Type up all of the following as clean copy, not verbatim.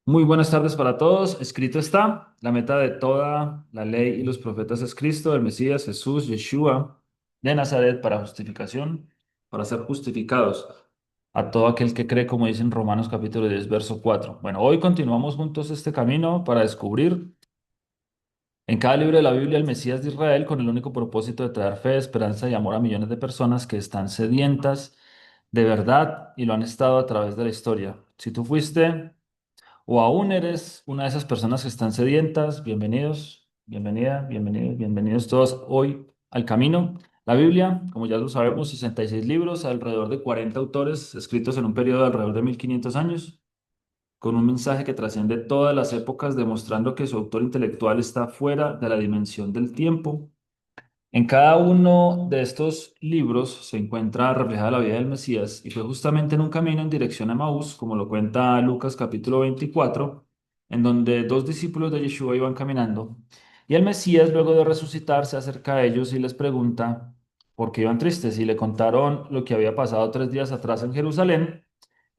Muy buenas tardes para todos. Escrito está, la meta de toda la ley y los profetas es Cristo, el Mesías, Jesús, Yeshua, de Nazaret para justificación, para ser justificados a todo aquel que cree, como dice en Romanos capítulo 10 verso 4. Bueno, hoy continuamos juntos este camino para descubrir en cada libro de la Biblia el Mesías de Israel con el único propósito de traer fe, esperanza y amor a millones de personas que están sedientas de verdad y lo han estado a través de la historia. Si tú fuiste o aún eres una de esas personas que están sedientas, bienvenidos, bienvenida, bienvenidos, bienvenidos todos hoy al camino. La Biblia, como ya lo sabemos, 66 libros, alrededor de 40 autores, escritos en un periodo de alrededor de 1500 años, con un mensaje que trasciende todas las épocas, demostrando que su autor intelectual está fuera de la dimensión del tiempo. En cada uno de estos libros se encuentra reflejada la vida del Mesías y fue justamente en un camino en dirección a Maús, como lo cuenta Lucas capítulo 24, en donde dos discípulos de Yeshua iban caminando y el Mesías luego de resucitar se acerca a ellos y les pregunta por qué iban tristes y le contaron lo que había pasado 3 días atrás en Jerusalén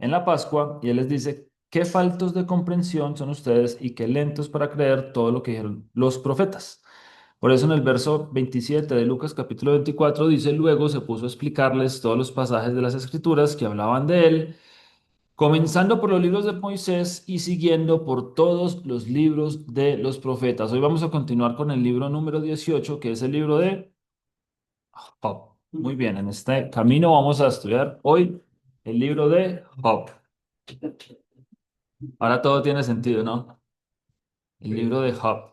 en la Pascua y él les dice, qué faltos de comprensión son ustedes y qué lentos para creer todo lo que dijeron los profetas. Por eso en el verso 27 de Lucas capítulo 24 dice, luego se puso a explicarles todos los pasajes de las escrituras que hablaban de él, comenzando por los libros de Moisés y siguiendo por todos los libros de los profetas. Hoy vamos a continuar con el libro número 18, que es el libro de Job. Muy bien, en este camino vamos a estudiar hoy el libro de Job. Ahora todo tiene sentido, ¿no? El libro de Job.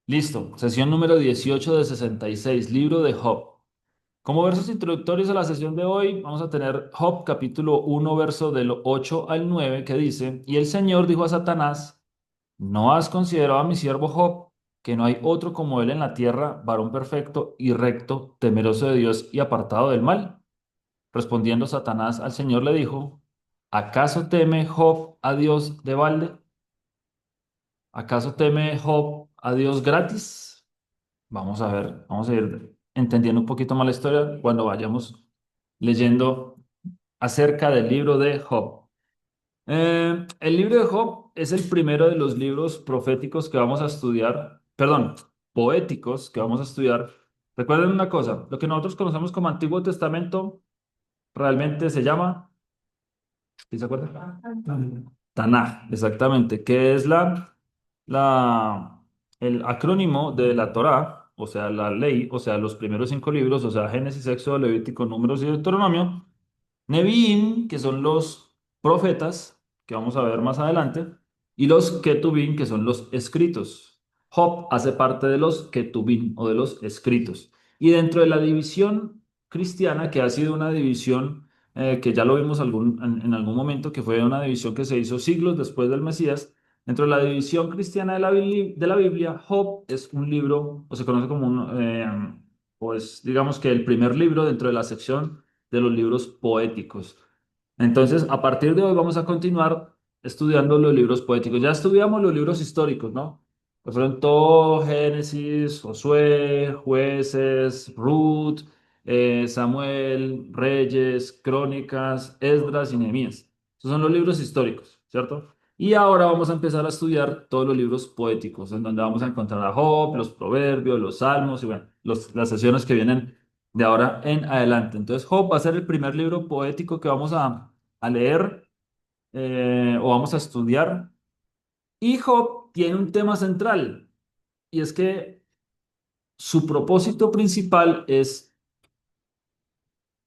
Listo, sesión número 18 de 66, libro de Job. Como versos introductorios a la sesión de hoy, vamos a tener Job capítulo 1, verso del 8 al 9, que dice, y el Señor dijo a Satanás, ¿no has considerado a mi siervo Job, que no hay otro como él en la tierra, varón perfecto y recto, temeroso de Dios y apartado del mal? Respondiendo Satanás al Señor le dijo, ¿acaso teme Job a Dios de balde? ¿Acaso teme Job a Dios gratis? Vamos a ver, vamos a ir entendiendo un poquito más la historia cuando vayamos leyendo acerca del libro de Job. El libro de Job es el primero de los libros proféticos que vamos a estudiar, perdón, poéticos que vamos a estudiar. Recuerden una cosa, lo que nosotros conocemos como Antiguo Testamento realmente se llama, ¿sí se acuerdan? Tanaj, exactamente, que es el acrónimo de la Torá, o sea, la ley, o sea, los primeros 5 libros, o sea, Génesis, Éxodo, Levítico, Números y Deuteronomio. Nevi'im, que son los profetas, que vamos a ver más adelante, y los Ketubim, que son los escritos. Job hace parte de los Ketubim o de los escritos. Y dentro de la división cristiana, que ha sido una división que ya lo vimos en algún momento, que fue una división que se hizo siglos después del Mesías, dentro de la división cristiana de la Biblia, Job es un libro, o se conoce como pues digamos que el primer libro dentro de la sección de los libros poéticos. Entonces, a partir de hoy vamos a continuar estudiando los libros poéticos. Ya estudiamos los libros históricos, ¿no? Que fueron todo Génesis, Josué, Jueces, Ruth, Samuel, Reyes, Crónicas, Esdras y Nehemías. Esos son los libros históricos, ¿cierto? Y ahora vamos a empezar a estudiar todos los libros poéticos, en donde vamos a encontrar a Job, los Proverbios, los Salmos y bueno, las sesiones que vienen de ahora en adelante. Entonces, Job va a ser el primer libro poético que vamos a leer o vamos a estudiar. Y Job tiene un tema central y es que su propósito principal es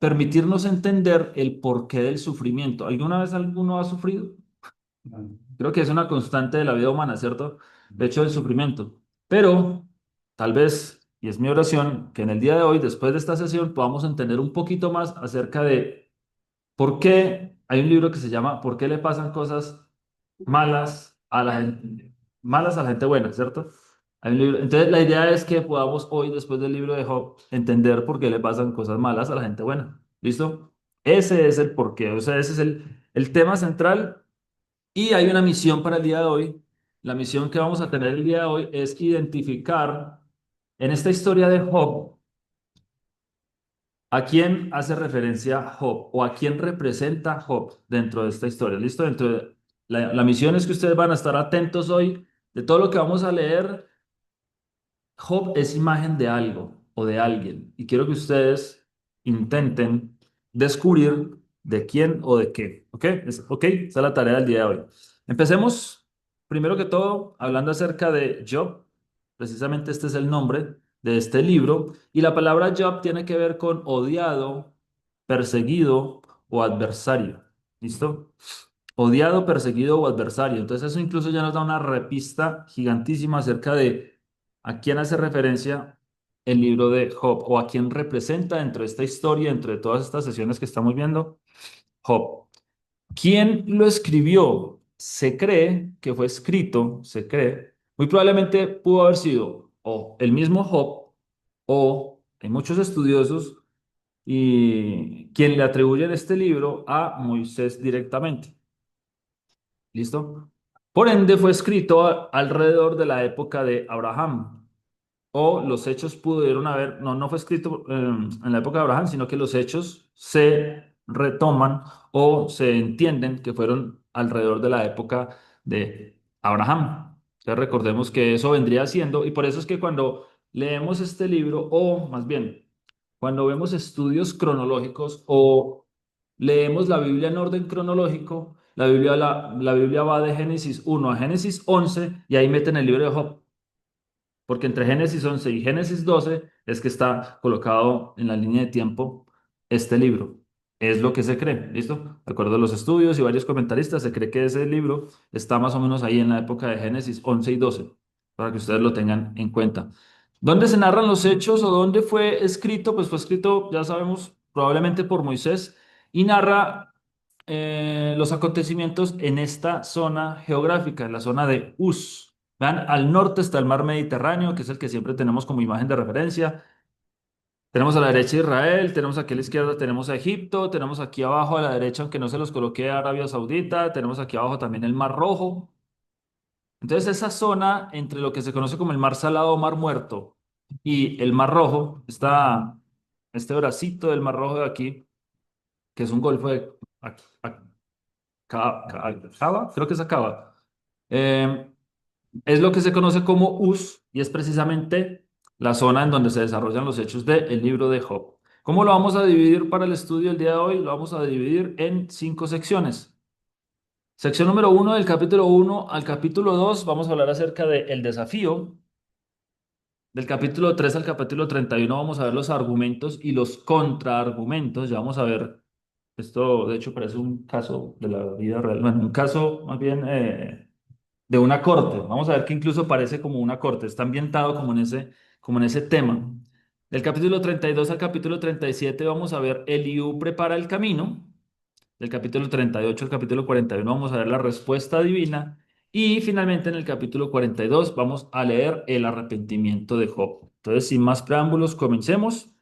permitirnos entender el porqué del sufrimiento. ¿Alguna vez alguno ha sufrido? Creo que es una constante de la vida humana, ¿cierto? De hecho, el sufrimiento. Pero tal vez, y es mi oración, que en el día de hoy, después de esta sesión, podamos entender un poquito más acerca de por qué hay un libro que se llama ¿Por qué le pasan cosas malas a la gente, malas a la gente buena, ¿cierto? Hay un libro. Entonces, la idea es que podamos hoy, después del libro de Job, entender por qué le pasan cosas malas a la gente buena. ¿Listo? Ese es el porqué, o sea, ese es el tema central y hay una misión para el día de hoy. La misión que vamos a tener el día de hoy es identificar en esta historia de Job a quién hace referencia Job o a quién representa Job dentro de esta historia. ¿Listo? La misión es que ustedes van a estar atentos hoy de todo lo que vamos a leer. Job es imagen de algo o de alguien y quiero que ustedes intenten descubrir de quién o de qué. ¿Ok? ¿Ok? Esa es la tarea del día de hoy. Empecemos, primero que todo, hablando acerca de Job. Precisamente este es el nombre de este libro. Y la palabra Job tiene que ver con odiado, perseguido o adversario. ¿Listo? Odiado, perseguido o adversario. Entonces eso incluso ya nos da una repista gigantísima acerca de a quién hace referencia el libro de Job o a quién representa dentro de esta historia, dentro de todas estas sesiones que estamos viendo, Job. ¿Quién lo escribió? Se cree que fue escrito, se cree, muy probablemente pudo haber sido o el mismo Job o hay muchos estudiosos y quien le atribuyen este libro a Moisés directamente. ¿Listo? Por ende, fue escrito alrededor de la época de Abraham. O los hechos pudieron haber, no fue escrito en la época de Abraham, sino que los hechos se retoman o se entienden que fueron alrededor de la época de Abraham. Entonces recordemos que eso vendría siendo, y por eso es que cuando leemos este libro, o más bien, cuando vemos estudios cronológicos o leemos la Biblia en orden cronológico, la Biblia va de Génesis 1 a Génesis 11 y ahí meten el libro de Job. Porque entre Génesis 11 y Génesis 12 es que está colocado en la línea de tiempo este libro. Es lo que se cree, ¿listo? De acuerdo a los estudios y varios comentaristas, se cree que ese libro está más o menos ahí en la época de Génesis 11 y 12, para que ustedes lo tengan en cuenta. ¿Dónde se narran los hechos o dónde fue escrito? Pues fue escrito, ya sabemos, probablemente por Moisés y narra los acontecimientos en esta zona geográfica, en la zona de Uz. Vean, al norte está el mar Mediterráneo, que es el que siempre tenemos como imagen de referencia. Tenemos a la derecha Israel, tenemos aquí a la izquierda, tenemos a Egipto, tenemos aquí abajo a la derecha, aunque no se los coloqué, Arabia Saudita, tenemos aquí abajo también el Mar Rojo. Entonces, esa zona entre lo que se conoce como el Mar Salado o Mar Muerto y el Mar Rojo, está este bracito del Mar Rojo de aquí, que es un golfo de Acaba, creo que es Acaba. Eh, es lo que se conoce como Uz y es precisamente la zona en donde se desarrollan los hechos del libro de Job. ¿Cómo lo vamos a dividir para el estudio del día de hoy? Lo vamos a dividir en 5 secciones. Sección número 1, del capítulo 1 al capítulo 2, vamos a hablar acerca del desafío. Del capítulo 3 al capítulo 31 vamos a ver los argumentos y los contraargumentos. Ya vamos a ver, esto de hecho parece un caso de la vida real, bueno, un caso más bien de una corte. Vamos a ver que incluso parece como una corte, está ambientado como en ese tema. Del capítulo 32 al capítulo 37 vamos a ver Eliú prepara el camino. Del capítulo 38 al capítulo 41 vamos a ver la respuesta divina. Y finalmente en el capítulo 42 vamos a leer el arrepentimiento de Job. Entonces, sin más preámbulos, comencemos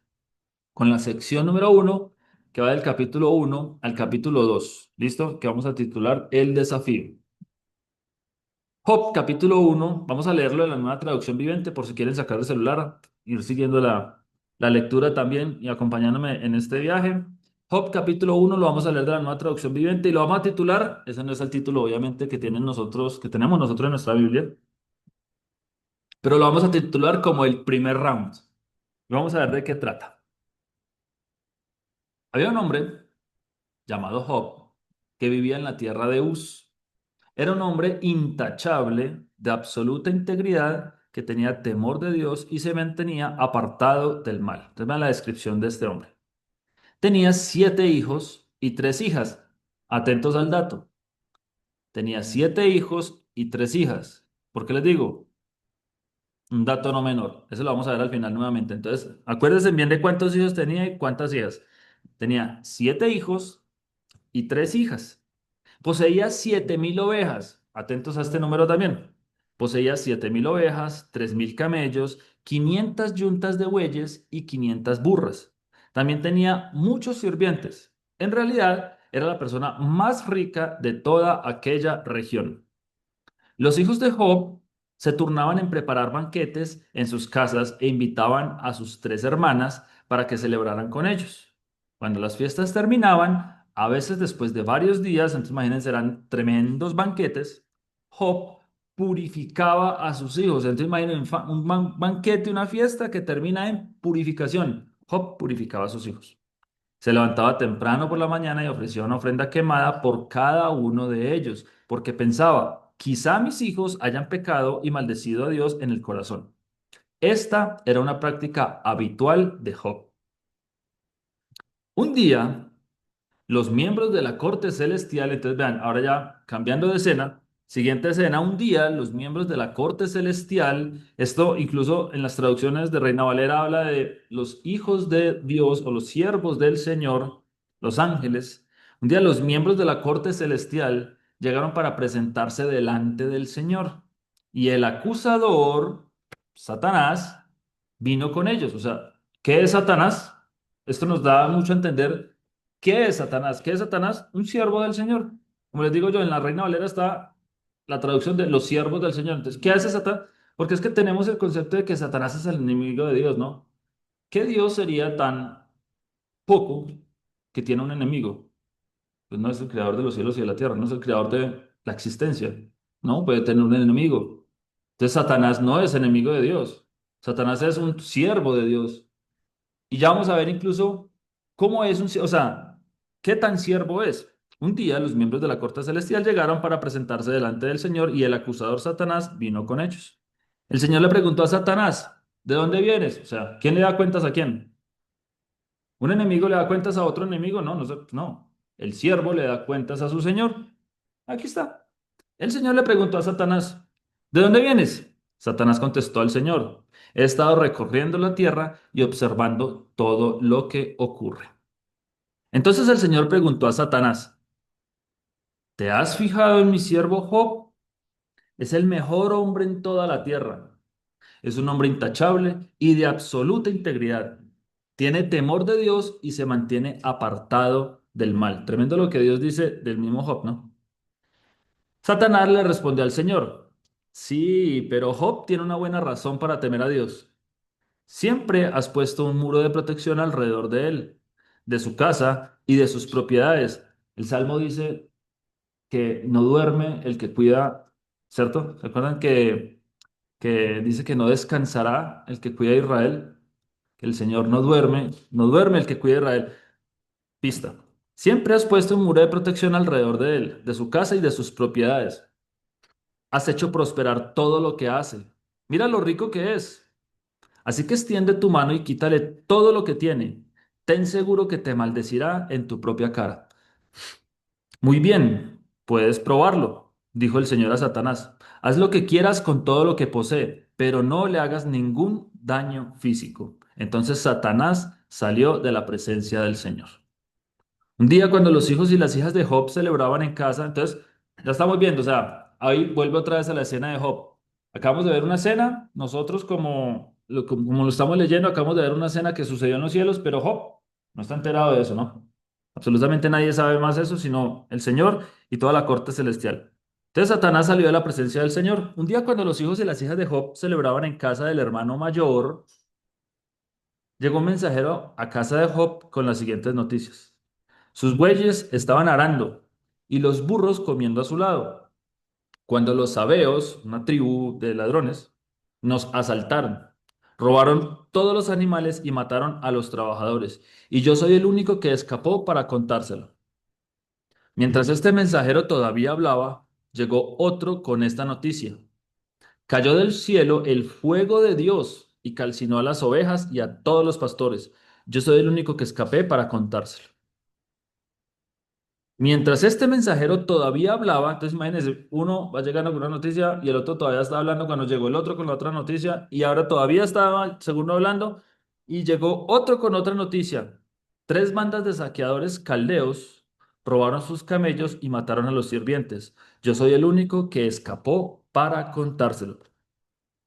con la sección número 1, que va del capítulo 1 al capítulo 2. ¿Listo? Que vamos a titular El desafío. Job, capítulo 1, vamos a leerlo en la nueva traducción viviente por si quieren sacar el celular, ir siguiendo la lectura también y acompañándome en este viaje. Job, capítulo 1, lo vamos a leer de la nueva traducción viviente y lo vamos a titular, ese no es el título obviamente que tenemos nosotros en nuestra Biblia, pero lo vamos a titular como el primer round. Y vamos a ver de qué trata. Había un hombre llamado Job que vivía en la tierra de Uz. Era un hombre intachable, de absoluta integridad, que tenía temor de Dios y se mantenía apartado del mal. Entonces vean la descripción de este hombre. Tenía 7 hijos y 3 hijas. Atentos al dato. Tenía 7 hijos y 3 hijas. ¿Por qué les digo? Un dato no menor. Eso lo vamos a ver al final nuevamente. Entonces, acuérdense bien de cuántos hijos tenía y cuántas hijas. Tenía 7 hijos y 3 hijas. Poseía 7.000 ovejas. Atentos a este número también. Poseía 7.000 ovejas, 3.000 camellos, 500 yuntas de bueyes y 500 burras. También tenía muchos sirvientes. En realidad, era la persona más rica de toda aquella región. Los hijos de Job se turnaban en preparar banquetes en sus casas e invitaban a sus 3 hermanas para que celebraran con ellos. Cuando las fiestas terminaban, A veces después de varios días, entonces imagínense, eran tremendos banquetes, Job purificaba a sus hijos. Entonces imaginen un banquete, una fiesta que termina en purificación. Job purificaba a sus hijos. Se levantaba temprano por la mañana y ofrecía una ofrenda quemada por cada uno de ellos, porque pensaba, quizá mis hijos hayan pecado y maldecido a Dios en el corazón. Esta era una práctica habitual de Job. Un día, los miembros de la corte celestial, entonces vean, ahora ya cambiando de escena, siguiente escena, un día los miembros de la corte celestial, esto incluso en las traducciones de Reina Valera habla de los hijos de Dios o los siervos del Señor, los ángeles, un día los miembros de la corte celestial llegaron para presentarse delante del Señor y el acusador, Satanás, vino con ellos. O sea, ¿qué es Satanás? Esto nos da mucho a entender. ¿Qué es Satanás? ¿Qué es Satanás? Un siervo del Señor. Como les digo yo, en la Reina Valera está la traducción de los siervos del Señor. Entonces, ¿qué hace Satanás? Porque es que tenemos el concepto de que Satanás es el enemigo de Dios, ¿no? ¿Qué Dios sería tan poco que tiene un enemigo? Pues no es el creador de los cielos y de la tierra, no es el creador de la existencia, ¿no? Puede tener un enemigo. Entonces, Satanás no es enemigo de Dios. Satanás es un siervo de Dios. Y ya vamos a ver incluso cómo es o sea, qué tan siervo es. Un día los miembros de la corte celestial llegaron para presentarse delante del Señor y el acusador Satanás vino con ellos. El Señor le preguntó a Satanás, ¿de dónde vienes? O sea, ¿quién le da cuentas a quién? ¿Un enemigo le da cuentas a otro enemigo? No, no, no. El siervo le da cuentas a su Señor. Aquí está. El Señor le preguntó a Satanás, ¿de dónde vienes? Satanás contestó al Señor, he estado recorriendo la tierra y observando todo lo que ocurre. Entonces el Señor preguntó a Satanás, ¿te has fijado en mi siervo Job? Es el mejor hombre en toda la tierra. Es un hombre intachable y de absoluta integridad. Tiene temor de Dios y se mantiene apartado del mal. Tremendo lo que Dios dice del mismo Job, ¿no? Satanás le respondió al Señor, sí, pero Job tiene una buena razón para temer a Dios. Siempre has puesto un muro de protección alrededor de él, de su casa y de sus propiedades. El Salmo dice que no duerme el que cuida, ¿cierto? ¿Se acuerdan que dice que no descansará el que cuida a Israel? Que el Señor no duerme, no duerme el que cuida a Israel. Pista. Siempre has puesto un muro de protección alrededor de él, de su casa y de sus propiedades. Has hecho prosperar todo lo que hace. Mira lo rico que es. Así que extiende tu mano y quítale todo lo que tiene. Ten seguro que te maldecirá en tu propia cara. Muy bien, puedes probarlo, dijo el Señor a Satanás. Haz lo que quieras con todo lo que posee, pero no le hagas ningún daño físico. Entonces Satanás salió de la presencia del Señor. Un día cuando los hijos y las hijas de Job celebraban en casa, entonces ya estamos viendo, o sea, ahí vuelve otra vez a la escena de Job. Acabamos de ver una escena, nosotros como lo estamos leyendo, acabamos de ver una escena que sucedió en los cielos, pero Job no está enterado de eso, ¿no? Absolutamente nadie sabe más eso, sino el Señor y toda la corte celestial. Entonces Satanás salió de la presencia del Señor. Un día cuando los hijos y las hijas de Job celebraban en casa del hermano mayor, llegó un mensajero a casa de Job con las siguientes noticias. Sus bueyes estaban arando y los burros comiendo a su lado, cuando los sabeos, una tribu de ladrones, nos asaltaron. Robaron todos los animales y mataron a los trabajadores, y yo soy el único que escapó para contárselo. Mientras este mensajero todavía hablaba, llegó otro con esta noticia. Cayó del cielo el fuego de Dios y calcinó a las ovejas y a todos los pastores. Yo soy el único que escapé para contárselo. Mientras este mensajero todavía hablaba, entonces imagínense, uno va llegando con una noticia y el otro todavía está hablando cuando llegó el otro con la otra noticia y ahora todavía estaba el segundo hablando y llegó otro con otra noticia. Tres bandas de saqueadores caldeos robaron sus camellos y mataron a los sirvientes. Yo soy el único que escapó para contárselo.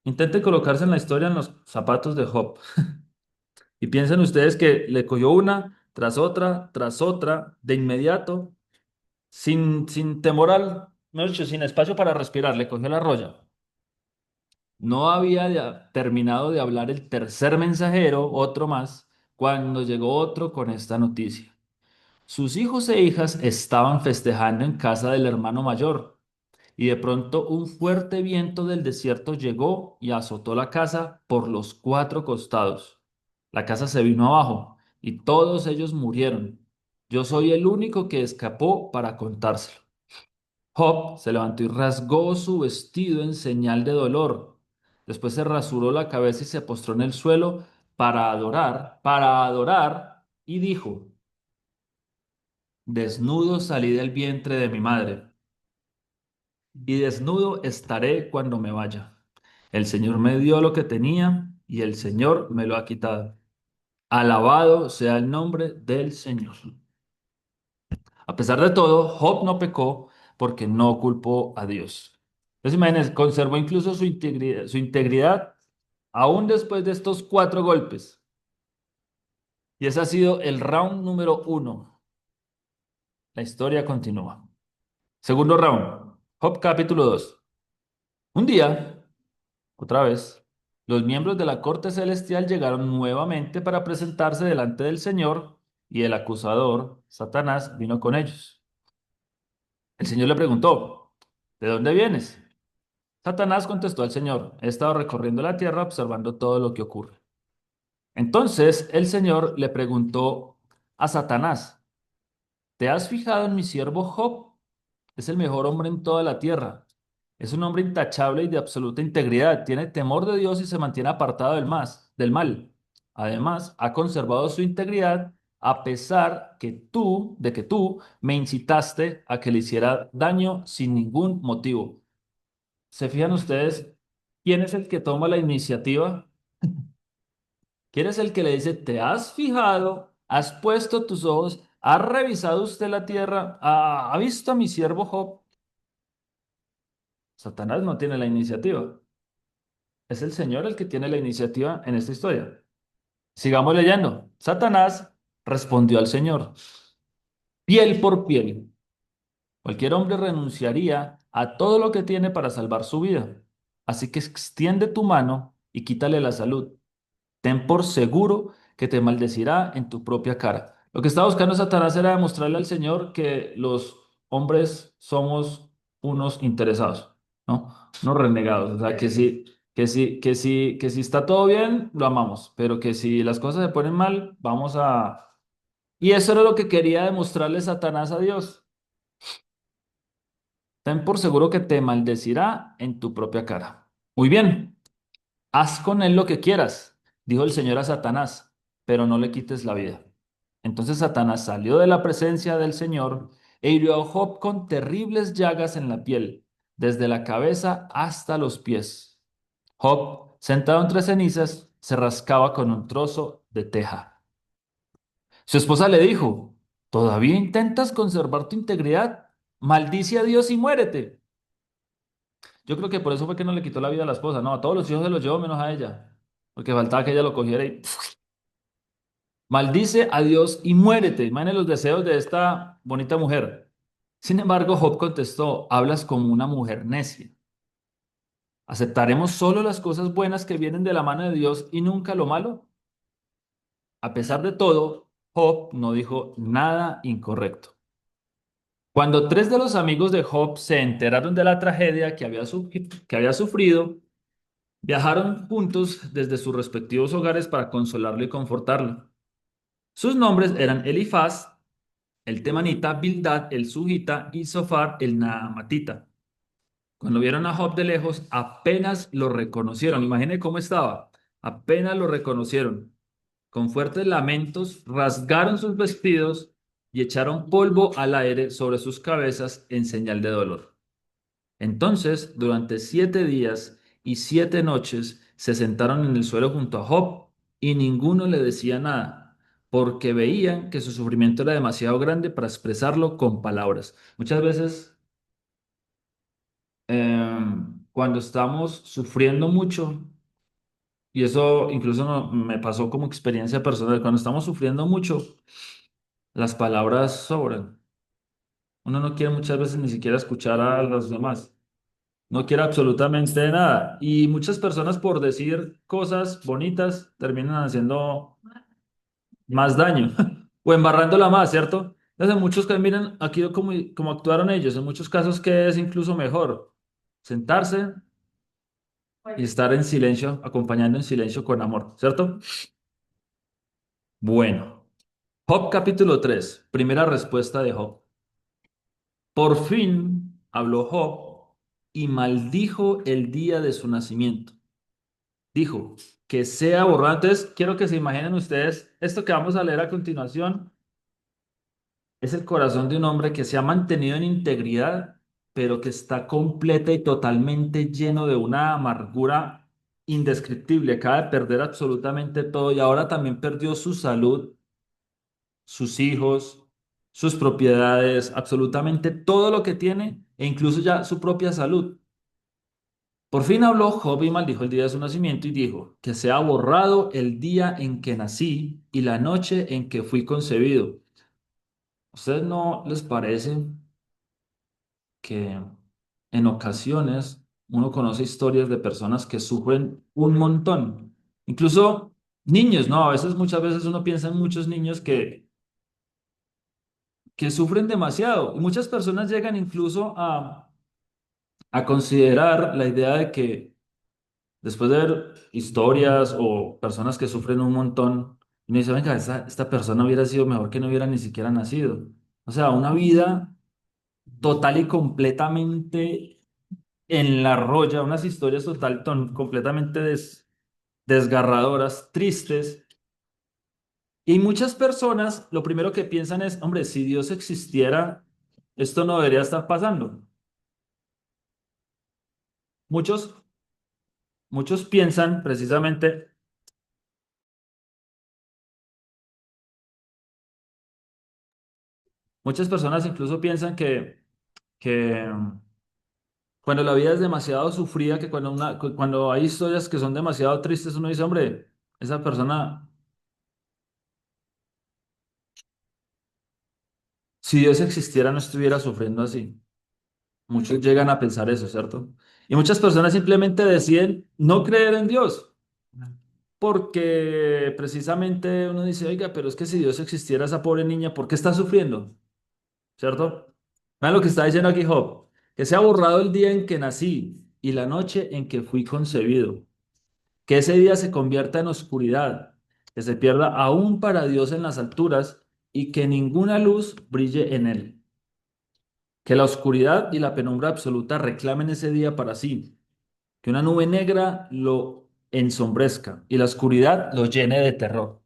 Intenten colocarse en la historia en los zapatos de Job y piensen ustedes que le cogió una tras otra, de inmediato sin temor al, mejor dicho, sin espacio para respirar, le cogió la roya. No había terminado de hablar el tercer mensajero, otro más, cuando llegó otro con esta noticia. Sus hijos e hijas estaban festejando en casa del hermano mayor, y de pronto un fuerte viento del desierto llegó y azotó la casa por los cuatro costados. La casa se vino abajo, y todos ellos murieron. Yo soy el único que escapó para contárselo. Job se levantó y rasgó su vestido en señal de dolor. Después se rasuró la cabeza y se postró en el suelo para adorar, y dijo, desnudo salí del vientre de mi madre, y desnudo estaré cuando me vaya. El Señor me dio lo que tenía, y el Señor me lo ha quitado. Alabado sea el nombre del Señor. A pesar de todo, Job no pecó porque no culpó a Dios. Entonces, imagínense, conservó incluso su integridad aún después de estos cuatro golpes. Y ese ha sido el round número uno. La historia continúa. Segundo round. Job capítulo 2. Un día, otra vez, los miembros de la corte celestial llegaron nuevamente para presentarse delante del Señor y el acusador, Satanás, vino con ellos. El Señor le preguntó, ¿de dónde vienes? Satanás contestó al Señor, he estado recorriendo la tierra observando todo lo que ocurre. Entonces el Señor le preguntó a Satanás, ¿te has fijado en mi siervo Job? Es el mejor hombre en toda la tierra. Es un hombre intachable y de absoluta integridad. Tiene temor de Dios y se mantiene apartado del mal. Además, ha conservado su integridad a pesar de que tú me incitaste a que le hiciera daño sin ningún motivo. ¿Se fijan ustedes quién es el que toma la iniciativa? ¿Quién es el que le dice, te has fijado, has puesto tus ojos, ha revisado usted la tierra, ha visto a mi siervo Job? Satanás no tiene la iniciativa. Es el Señor el que tiene la iniciativa en esta historia. Sigamos leyendo. Satanás respondió al Señor, piel por piel. Cualquier hombre renunciaría a todo lo que tiene para salvar su vida. Así que extiende tu mano y quítale la salud. Ten por seguro que te maldecirá en tu propia cara. Lo que estaba buscando Satanás era demostrarle al Señor que los hombres somos unos interesados, ¿no? Unos renegados. O sea, que si está todo bien, lo amamos, pero que si las cosas se ponen mal, vamos a... Y eso era lo que quería demostrarle Satanás a Dios. Ten por seguro que te maldecirá en tu propia cara. Muy bien. Haz con él lo que quieras, dijo el Señor a Satanás, pero no le quites la vida. Entonces Satanás salió de la presencia del Señor e hirió a Job con terribles llagas en la piel, desde la cabeza hasta los pies. Job, sentado entre cenizas, se rascaba con un trozo de teja. Su esposa le dijo, ¿todavía intentas conservar tu integridad? Maldice a Dios y muérete. Yo creo que por eso fue que no le quitó la vida a la esposa. No, a todos los hijos se los llevó menos a ella. Porque faltaba que ella lo cogiera y maldice a Dios y muérete. Imaginen los deseos de esta bonita mujer. Sin embargo, Job contestó, hablas como una mujer necia. ¿Aceptaremos solo las cosas buenas que vienen de la mano de Dios y nunca lo malo? A pesar de todo, Job no dijo nada incorrecto. Cuando tres de los amigos de Job se enteraron de la tragedia que había sufrido, viajaron juntos desde sus respectivos hogares para consolarlo y confortarlo. Sus nombres eran Elifaz, el temanita, Bildad, el sujita y Sofar, el naamatita. Cuando vieron a Job de lejos, apenas lo reconocieron. Imagine cómo estaba. Apenas lo reconocieron. Con fuertes lamentos, rasgaron sus vestidos y echaron polvo al aire sobre sus cabezas en señal de dolor. Entonces, durante 7 días y 7 noches, se sentaron en el suelo junto a Job y ninguno le decía nada, porque veían que su sufrimiento era demasiado grande para expresarlo con palabras. Muchas veces, cuando estamos sufriendo mucho, y eso incluso me pasó como experiencia personal, cuando estamos sufriendo mucho, las palabras sobran. Uno no quiere muchas veces ni siquiera escuchar a los demás. No quiere absolutamente nada. Y muchas personas por decir cosas bonitas terminan haciendo más daño o embarrándola más, ¿cierto? Entonces, en muchos casos, miren aquí como actuaron ellos, en muchos casos que es incluso mejor sentarse y estar en silencio, acompañando en silencio con amor, ¿cierto? Bueno, Job capítulo 3, primera respuesta de Job. Por fin habló Job y maldijo el día de su nacimiento. Dijo, que sea borrado. Entonces, quiero que se imaginen ustedes, esto que vamos a leer a continuación es el corazón de un hombre que se ha mantenido en integridad, pero que está completa y totalmente lleno de una amargura indescriptible. Acaba de perder absolutamente todo y ahora también perdió su salud, sus hijos, sus propiedades, absolutamente todo lo que tiene e incluso ya su propia salud. Por fin habló Job y maldijo el día de su nacimiento y dijo, que sea borrado el día en que nací y la noche en que fui concebido. ¿A ustedes no les parece que en ocasiones uno conoce historias de personas que sufren un montón? Incluso niños, ¿no? A veces, muchas veces uno piensa en muchos niños que sufren demasiado. Y muchas personas llegan incluso a considerar la idea de que después de ver historias o personas que sufren un montón, uno dice, venga, esta persona hubiera sido mejor que no hubiera ni siquiera nacido. O sea, una vida total y completamente en la roya, unas historias completamente desgarradoras, tristes. Y muchas personas lo primero que piensan es, hombre, si Dios existiera, esto no debería estar pasando. Muchos, muchos piensan precisamente, muchas personas incluso piensan que cuando la vida es demasiado sufrida, que cuando hay historias que son demasiado tristes, uno dice, hombre, esa persona, si Dios existiera, no estuviera sufriendo así. Muchos llegan a pensar eso, ¿cierto? Y muchas personas simplemente deciden no creer en Dios, porque precisamente uno dice, oiga, pero es que si Dios existiera, esa pobre niña, ¿por qué está sufriendo? ¿Cierto? Vean lo que está diciendo aquí Job, que se ha borrado el día en que nací y la noche en que fui concebido. Que ese día se convierta en oscuridad, que se pierda aún para Dios en las alturas y que ninguna luz brille en él. Que la oscuridad y la penumbra absoluta reclamen ese día para sí, que una nube negra lo ensombrezca y la oscuridad lo llene de terror.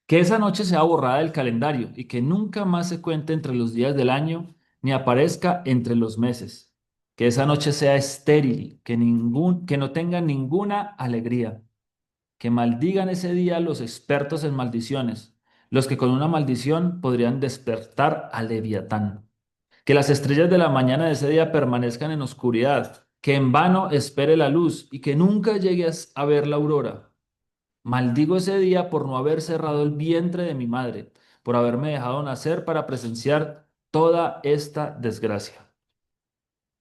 Que esa noche sea borrada del calendario y que nunca más se cuente entre los días del año ni aparezca entre los meses. Que esa noche sea estéril, que no tenga ninguna alegría. Que maldigan ese día los expertos en maldiciones, los que con una maldición podrían despertar a Leviatán. Que las estrellas de la mañana de ese día permanezcan en oscuridad, que en vano espere la luz y que nunca llegues a ver la aurora. Maldigo ese día por no haber cerrado el vientre de mi madre, por haberme dejado nacer para presenciar toda esta desgracia.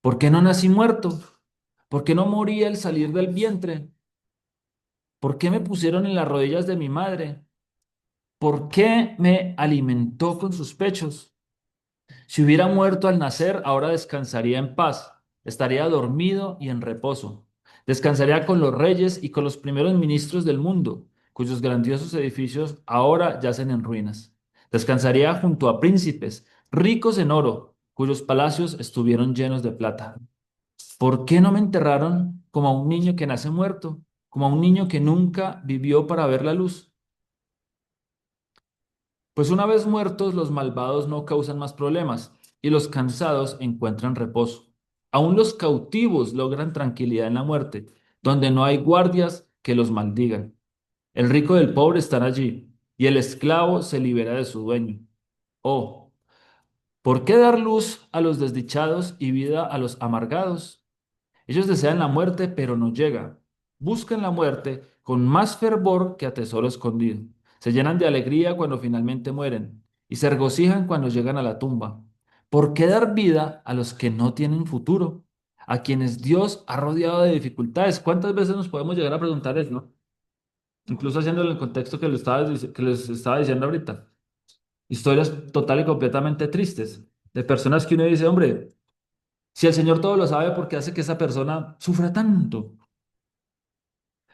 ¿Por qué no nací muerto? ¿Por qué no morí al salir del vientre? ¿Por qué me pusieron en las rodillas de mi madre? ¿Por qué me alimentó con sus pechos? Si hubiera muerto al nacer, ahora descansaría en paz, estaría dormido y en reposo. Descansaría con los reyes y con los primeros ministros del mundo, cuyos grandiosos edificios ahora yacen en ruinas. Descansaría junto a príncipes, ricos en oro, cuyos palacios estuvieron llenos de plata. ¿Por qué no me enterraron como a un niño que nace muerto, como a un niño que nunca vivió para ver la luz? Pues una vez muertos, los malvados no causan más problemas y los cansados encuentran reposo. Aún los cautivos logran tranquilidad en la muerte, donde no hay guardias que los maldigan. El rico y el pobre están allí y el esclavo se libera de su dueño. Oh, ¿por qué dar luz a los desdichados y vida a los amargados? Ellos desean la muerte, pero no llega. Buscan la muerte con más fervor que a tesoro escondido. Se llenan de alegría cuando finalmente mueren y se regocijan cuando llegan a la tumba. ¿Por qué dar vida a los que no tienen futuro? A quienes Dios ha rodeado de dificultades. ¿Cuántas veces nos podemos llegar a preguntar eso, no? Incluso haciéndolo en el contexto que les estaba diciendo ahorita. Historias total y completamente tristes, de personas que uno dice, hombre, si el Señor todo lo sabe, ¿por qué hace que esa persona sufra tanto?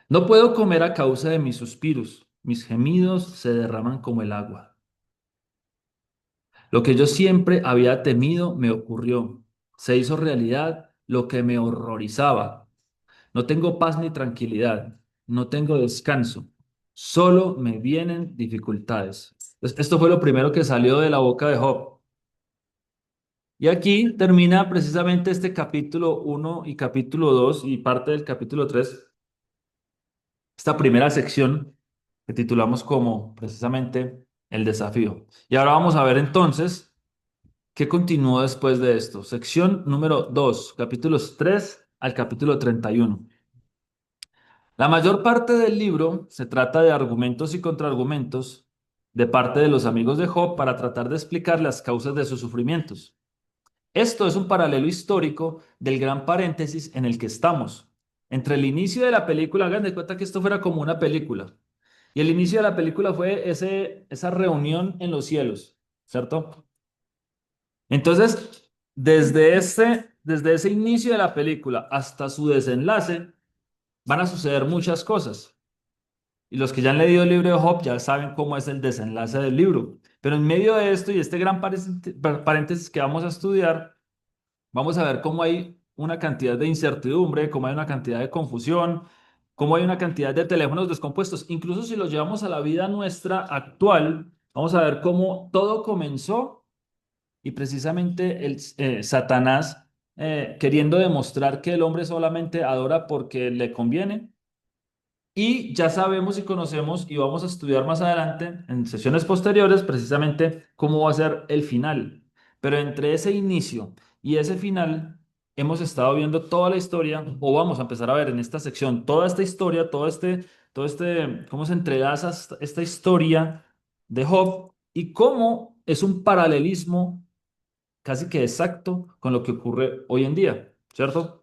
No puedo comer a causa de mis suspiros, mis gemidos se derraman como el agua. Lo que yo siempre había temido me ocurrió. Se hizo realidad lo que me horrorizaba. No tengo paz ni tranquilidad, no tengo descanso, solo me vienen dificultades. Esto fue lo primero que salió de la boca de Job. Y aquí termina precisamente este capítulo uno y capítulo 2 y parte del capítulo 3, esta primera sección que titulamos como precisamente el desafío. Y ahora vamos a ver entonces qué continuó después de esto. Sección número 2, capítulos 3 al capítulo 31. La mayor parte del libro se trata de argumentos y contraargumentos de parte de los amigos de Job para tratar de explicar las causas de sus sufrimientos. Esto es un paralelo histórico del gran paréntesis en el que estamos. Entre el inicio de la película, hagan de cuenta que esto fuera como una película. Y el inicio de la película fue esa reunión en los cielos, ¿cierto? Entonces, desde ese inicio de la película hasta su desenlace, van a suceder muchas cosas. Y los que ya han leído el libro de Job ya saben cómo es el desenlace del libro. Pero en medio de esto y este gran paréntesis que vamos a estudiar, vamos a ver cómo hay una cantidad de incertidumbre, cómo hay una cantidad de confusión, cómo hay una cantidad de teléfonos descompuestos. Incluso si los llevamos a la vida nuestra actual, vamos a ver cómo todo comenzó y precisamente Satanás queriendo demostrar que el hombre solamente adora porque le conviene. Y ya sabemos y conocemos y vamos a estudiar más adelante en sesiones posteriores precisamente cómo va a ser el final. Pero entre ese inicio y ese final hemos estado viendo toda la historia o vamos a empezar a ver en esta sección toda esta historia, cómo se entrelaza esta historia de Job y cómo es un paralelismo casi que exacto con lo que ocurre hoy en día, ¿cierto?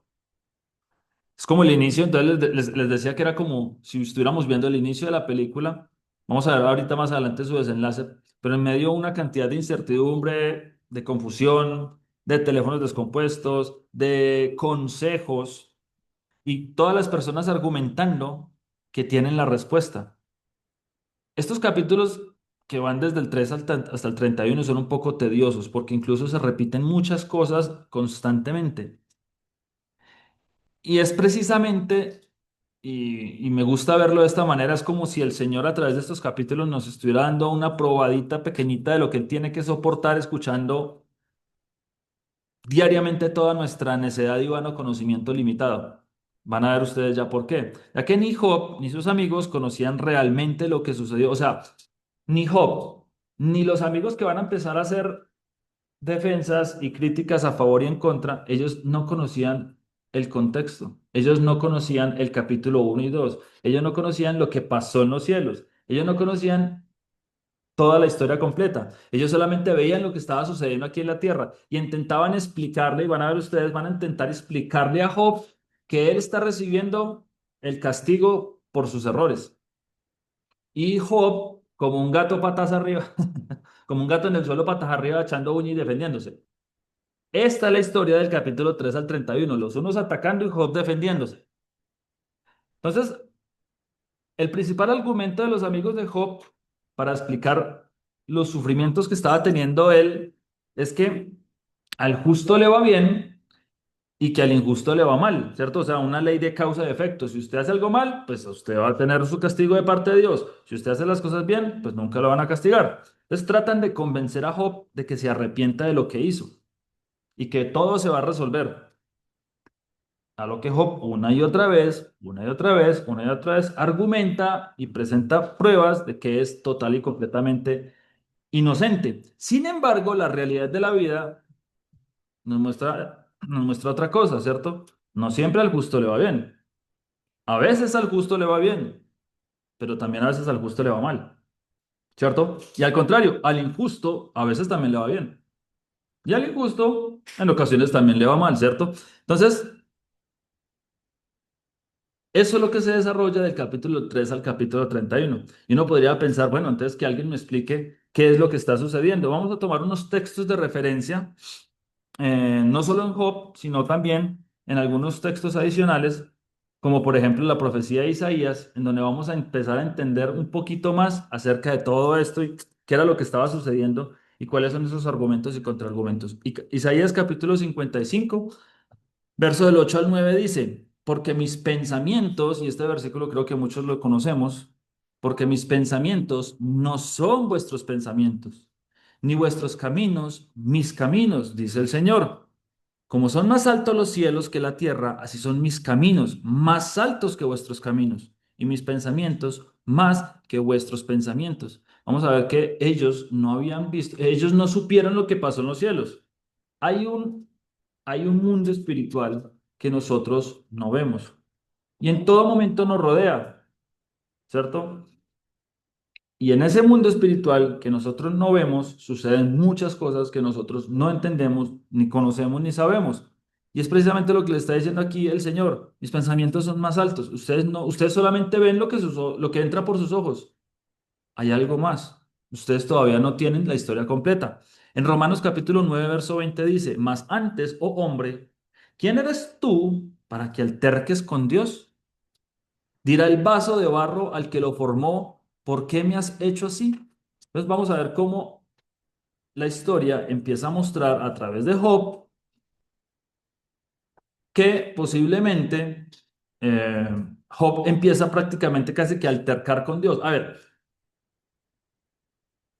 Es como el inicio, entonces les decía que era como si estuviéramos viendo el inicio de la película. Vamos a ver ahorita más adelante su desenlace, pero en medio una cantidad de incertidumbre, de confusión, de teléfonos descompuestos, de consejos y todas las personas argumentando que tienen la respuesta. Estos capítulos que van desde el 3 hasta el 31 son un poco tediosos porque incluso se repiten muchas cosas constantemente. Y es precisamente, y me gusta verlo de esta manera, es como si el Señor a través de estos capítulos nos estuviera dando una probadita pequeñita de lo que Él tiene que soportar escuchando diariamente toda nuestra necedad y vano conocimiento limitado. Van a ver ustedes ya por qué. Ya que ni Job ni sus amigos conocían realmente lo que sucedió. O sea, ni Job ni los amigos que van a empezar a hacer defensas y críticas a favor y en contra, ellos no conocían el contexto, ellos no conocían el capítulo uno y 2, ellos no conocían lo que pasó en los cielos, ellos no conocían toda la historia completa, ellos solamente veían lo que estaba sucediendo aquí en la tierra y intentaban explicarle, y van a ver ustedes, van a intentar explicarle a Job que él está recibiendo el castigo por sus errores. Y Job, como un gato patas arriba, como un gato en el suelo patas arriba, echando uña y defendiéndose. Esta es la historia del capítulo 3 al 31, los unos atacando y Job defendiéndose. Entonces, el principal argumento de los amigos de Job para explicar los sufrimientos que estaba teniendo él es que al justo le va bien y que al injusto le va mal, ¿cierto? O sea, una ley de causa y efecto. Si usted hace algo mal, pues usted va a tener su castigo de parte de Dios. Si usted hace las cosas bien, pues nunca lo van a castigar. Entonces tratan de convencer a Job de que se arrepienta de lo que hizo y que todo se va a resolver. A lo que Job una y otra vez, una y otra vez, una y otra vez argumenta y presenta pruebas de que es total y completamente inocente. Sin embargo, la realidad de la vida nos muestra otra cosa, ¿cierto? No siempre al justo le va bien. A veces al justo le va bien, pero también a veces al justo le va mal, ¿cierto? Y al contrario, al injusto a veces también le va bien. Y al injusto en ocasiones también le va mal, ¿cierto? Entonces, eso es lo que se desarrolla del capítulo 3 al capítulo 31. Y uno podría pensar, bueno, entonces que alguien me explique qué es lo que está sucediendo. Vamos a tomar unos textos de referencia, no solo en Job, sino también en algunos textos adicionales, como por ejemplo la profecía de Isaías, en donde vamos a empezar a entender un poquito más acerca de todo esto y qué era lo que estaba sucediendo y cuáles son esos argumentos y contraargumentos. Isaías capítulo 55. Verso del 8 al 9 dice, porque mis pensamientos, y este versículo creo que muchos lo conocemos, porque mis pensamientos no son vuestros pensamientos, ni vuestros caminos, mis caminos, dice el Señor. Como son más altos los cielos que la tierra, así son mis caminos, más altos que vuestros caminos, y mis pensamientos más que vuestros pensamientos. Vamos a ver que ellos no habían visto, ellos no supieron lo que pasó en los cielos. Hay un, hay un mundo espiritual que nosotros no vemos y en todo momento nos rodea, ¿cierto? Y en ese mundo espiritual que nosotros no vemos, suceden muchas cosas que nosotros no entendemos, ni conocemos, ni sabemos. Y es precisamente lo que le está diciendo aquí el Señor. Mis pensamientos son más altos. Ustedes no, ustedes solamente ven lo que, lo que entra por sus ojos. Hay algo más. Ustedes todavía no tienen la historia completa. En Romanos capítulo 9 verso 20 dice, mas antes, oh hombre, ¿quién eres tú para que alterques con Dios? Dirá el vaso de barro al que lo formó, ¿por qué me has hecho así? Entonces vamos a ver cómo la historia empieza a mostrar a través de Job que posiblemente eh, Job empieza prácticamente casi que a altercar con Dios. A ver,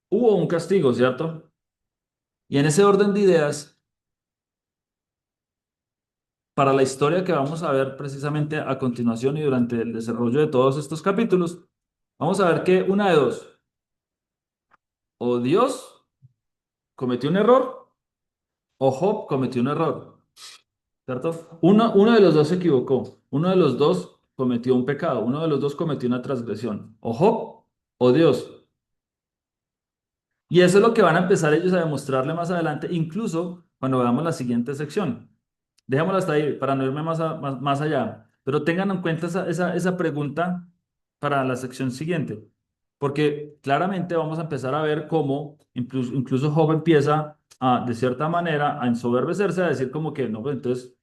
hubo un castigo, ¿cierto? Y en ese orden de ideas, para la historia que vamos a ver precisamente a continuación y durante el desarrollo de todos estos capítulos, vamos a ver que una de dos, o Dios cometió un error o Job cometió un error, ¿cierto? Uno de los dos se equivocó, uno de los dos cometió un pecado, uno de los dos cometió una transgresión, o Job o Dios. Y eso es lo que van a empezar ellos a demostrarle más adelante, incluso cuando veamos la siguiente sección. Dejémoslo hasta ahí para no irme más allá. Pero tengan en cuenta esa pregunta para la sección siguiente. Porque claramente vamos a empezar a ver cómo incluso Job empieza a, de cierta manera, a ensoberbecerse, a decir como que no, pues entonces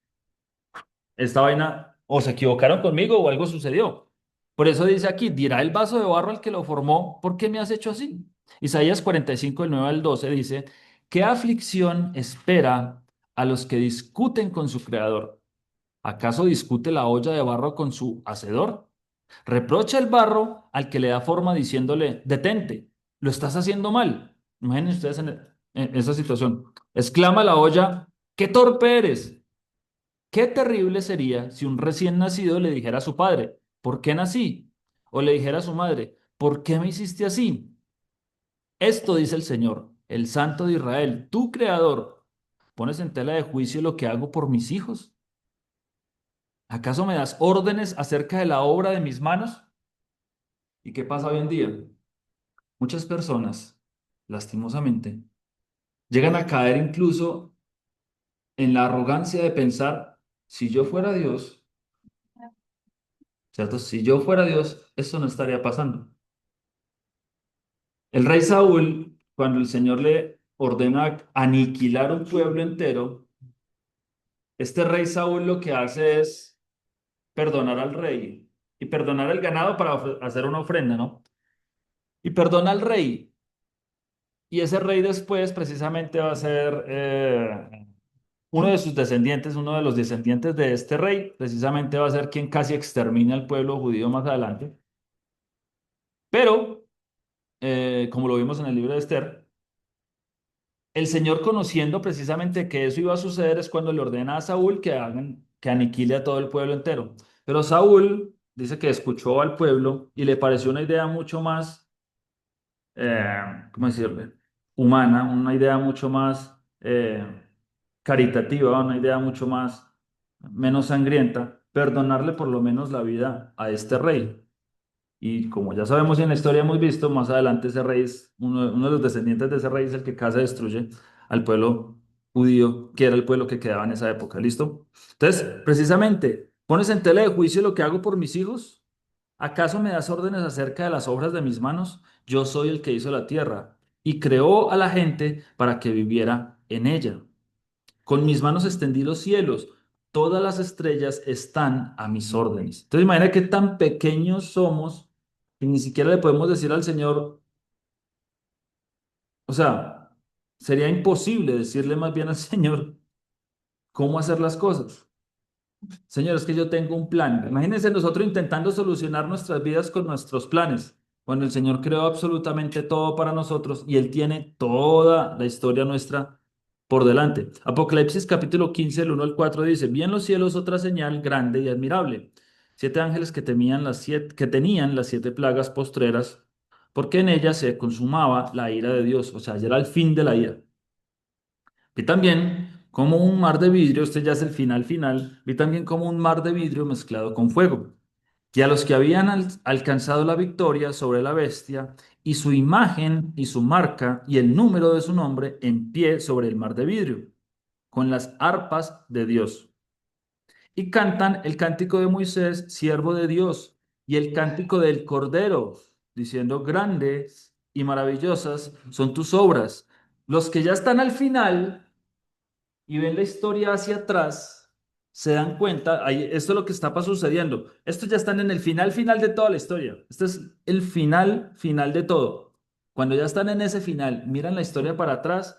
esta vaina o se equivocaron conmigo o algo sucedió. Por eso dice aquí, dirá el vaso de barro al que lo formó, ¿por qué me has hecho así? Isaías 45, del 9 al 12 dice, ¿qué aflicción espera a los que discuten con su creador? ¿Acaso discute la olla de barro con su hacedor? Reprocha el barro al que le da forma diciéndole, detente, lo estás haciendo mal. Imaginen ustedes en esa situación. Exclama la olla, qué torpe eres. Qué terrible sería si un recién nacido le dijera a su padre, ¿por qué nací? O le dijera a su madre, ¿por qué me hiciste así? Esto dice el Señor, el Santo de Israel, tu Creador. ¿Pones en tela de juicio lo que hago por mis hijos? ¿Acaso me das órdenes acerca de la obra de mis manos? ¿Y qué pasa hoy en día? Muchas personas, lastimosamente, llegan a caer incluso en la arrogancia de pensar, si yo fuera Dios, ¿cierto? Si yo fuera Dios, esto no estaría pasando. El rey Saúl, cuando el Señor le ordena aniquilar un pueblo entero, este rey Saúl lo que hace es perdonar al rey y perdonar el ganado para hacer una ofrenda, ¿no? Y perdona al rey. Y ese rey después precisamente va a ser uno de sus descendientes, uno de los descendientes de este rey, precisamente va a ser quien casi extermina al pueblo judío más adelante. Pero, como lo vimos en el libro de Esther, el Señor, conociendo precisamente que eso iba a suceder, es cuando le ordena a Saúl que hagan, que aniquile a todo el pueblo entero. Pero Saúl dice que escuchó al pueblo y le pareció una idea mucho más, ¿cómo decirle? Humana, una idea mucho más caritativa, una idea mucho más, menos sangrienta, perdonarle por lo menos la vida a este rey. Y como ya sabemos y en la historia hemos visto, más adelante ese rey es uno de los descendientes de ese rey es el que casi destruye al pueblo judío, que era el pueblo que quedaba en esa época. ¿Listo? Entonces, precisamente, ¿pones en tela de juicio lo que hago por mis hijos? ¿Acaso me das órdenes acerca de las obras de mis manos? Yo soy el que hizo la tierra. y creó a la gente para que viviera en ella. Con mis manos extendí los cielos, todas las estrellas están a mis órdenes. Entonces imagina qué tan pequeños somos que ni siquiera le podemos decir al Señor, o sea, sería imposible decirle más bien al Señor cómo hacer las cosas. Señor, es que yo tengo un plan. Imagínense nosotros intentando solucionar nuestras vidas con nuestros planes, cuando el Señor creó absolutamente todo para nosotros y Él tiene toda la historia nuestra por delante. Apocalipsis capítulo 15, el 1 al 4 dice, vi en los cielos otra señal grande y admirable. Siete ángeles que tenían las siete plagas postreras, porque en ellas se consumaba la ira de Dios, o sea, ya era el fin de la ira. Vi también como un mar de vidrio, este ya es el final final, vi también como un mar de vidrio mezclado con fuego, y a los que habían alcanzado la victoria sobre la bestia, y su imagen y su marca y el número de su nombre en pie sobre el mar de vidrio, con las arpas de Dios. Y cantan el cántico de Moisés, siervo de Dios, y el cántico del Cordero, diciendo, grandes y maravillosas son tus obras. Los que ya están al final y ven la historia hacia atrás, se dan cuenta, ahí, esto es lo que está sucediendo. Estos ya están en el final final de toda la historia. Este es el final final de todo. Cuando ya están en ese final, miran la historia para atrás,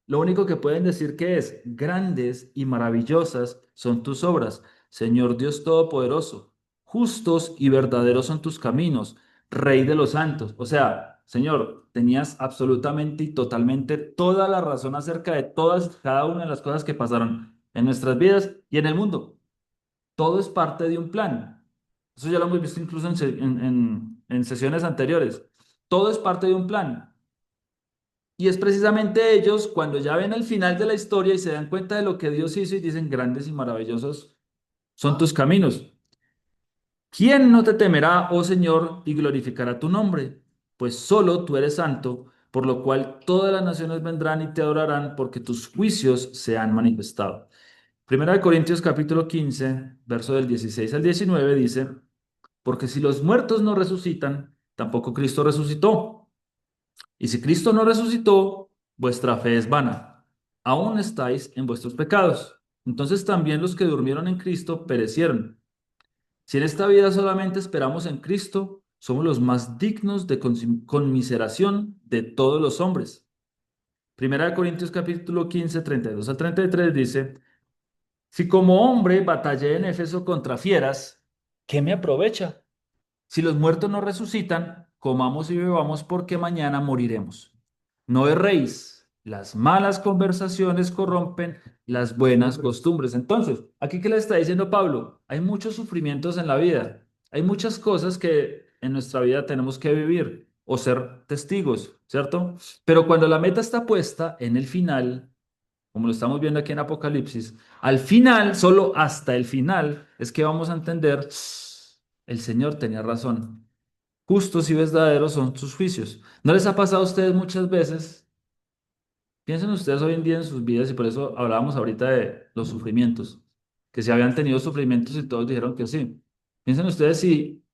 lo único que pueden decir que es, grandes y maravillosas son tus obras, Señor Dios Todopoderoso. Justos y verdaderos son tus caminos, Rey de los santos. O sea, Señor, tenías absolutamente y totalmente toda la razón acerca de todas, cada una de las cosas que pasaron en nuestras vidas y en el mundo. Todo es parte de un plan. Eso ya lo hemos visto incluso en sesiones anteriores. Todo es parte de un plan. Y es precisamente ellos cuando ya ven el final de la historia y se dan cuenta de lo que Dios hizo y dicen, grandes y maravillosos son tus caminos. ¿Quién no te temerá, oh Señor, y glorificará tu nombre? Pues solo tú eres santo, por lo cual todas las naciones vendrán y te adorarán, porque tus juicios se han manifestado. Primera de Corintios capítulo 15, verso del 16 al 19 dice, porque si los muertos no resucitan, tampoco Cristo resucitó. Y si Cristo no resucitó, vuestra fe es vana. Aún estáis en vuestros pecados. Entonces también los que durmieron en Cristo perecieron. Si en esta vida solamente esperamos en Cristo, somos los más dignos de conmiseración de todos los hombres. Primera de Corintios capítulo 15, 32 al 33 dice, si como hombre batallé en Éfeso contra fieras, ¿qué me aprovecha? Si los muertos no resucitan, comamos y bebamos porque mañana moriremos. No erréis, las malas conversaciones corrompen las buenas costumbres. Entonces, aquí qué le está diciendo Pablo, hay muchos sufrimientos en la vida, hay muchas cosas que en nuestra vida tenemos que vivir o ser testigos, ¿cierto? Pero cuando la meta está puesta en el final, como lo estamos viendo aquí en Apocalipsis, al final, solo hasta el final, es que vamos a entender, el Señor tenía razón. Justos y verdaderos son sus juicios. ¿No les ha pasado a ustedes muchas veces? Piensen ustedes hoy en día en sus vidas y por eso hablábamos ahorita de los sufrimientos, que si habían tenido sufrimientos y todos dijeron que sí. Piensen ustedes si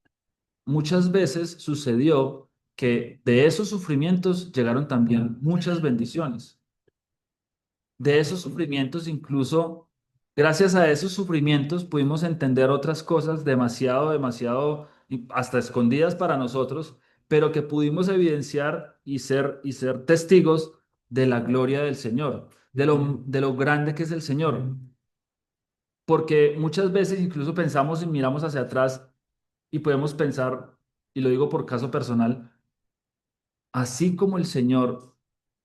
muchas veces sucedió que de esos sufrimientos llegaron también muchas bendiciones. De esos sufrimientos, incluso gracias a esos sufrimientos, pudimos entender otras cosas demasiado, demasiado, y hasta escondidas para nosotros, pero que pudimos evidenciar y ser testigos de la gloria del Señor, de lo grande que es el Señor. Porque muchas veces incluso pensamos y miramos hacia atrás y podemos pensar, y lo digo por caso personal, así como el Señor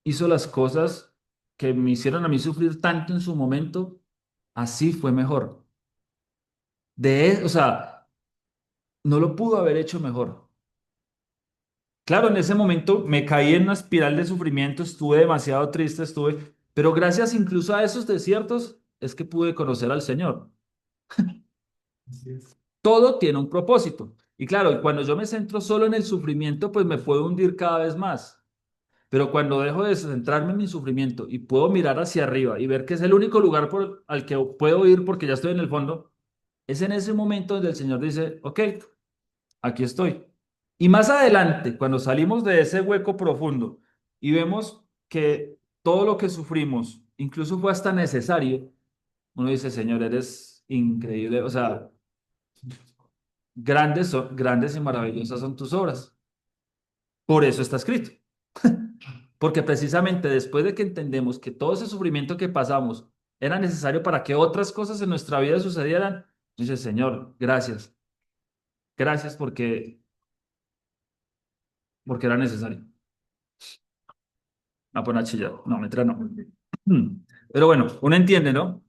hizo las cosas que me hicieron a mí sufrir tanto en su momento, así fue mejor. O sea, no lo pudo haber hecho mejor. Claro, en ese momento me caí en una espiral de sufrimiento, estuve demasiado triste, pero gracias incluso a esos desiertos es que pude conocer al Señor. Así es. Todo tiene un propósito. Y claro, cuando yo me centro solo en el sufrimiento, pues me puedo hundir cada vez más. Pero cuando dejo de centrarme en mi sufrimiento y puedo mirar hacia arriba y ver que es el único lugar al que puedo ir porque ya estoy en el fondo, es en ese momento donde el Señor dice, ok, aquí estoy. Y más adelante, cuando salimos de ese hueco profundo y vemos que todo lo que sufrimos, incluso fue hasta necesario, uno dice, Señor, eres increíble, o sea, grandes y maravillosas son tus obras. Por eso está escrito. Porque precisamente después de que entendemos que todo ese sufrimiento que pasamos era necesario para que otras cosas en nuestra vida sucedieran, dice, Señor, gracias. Gracias porque era necesario. Me voy a poner a chillar. No, mentira, no. Pero bueno, uno entiende, ¿no?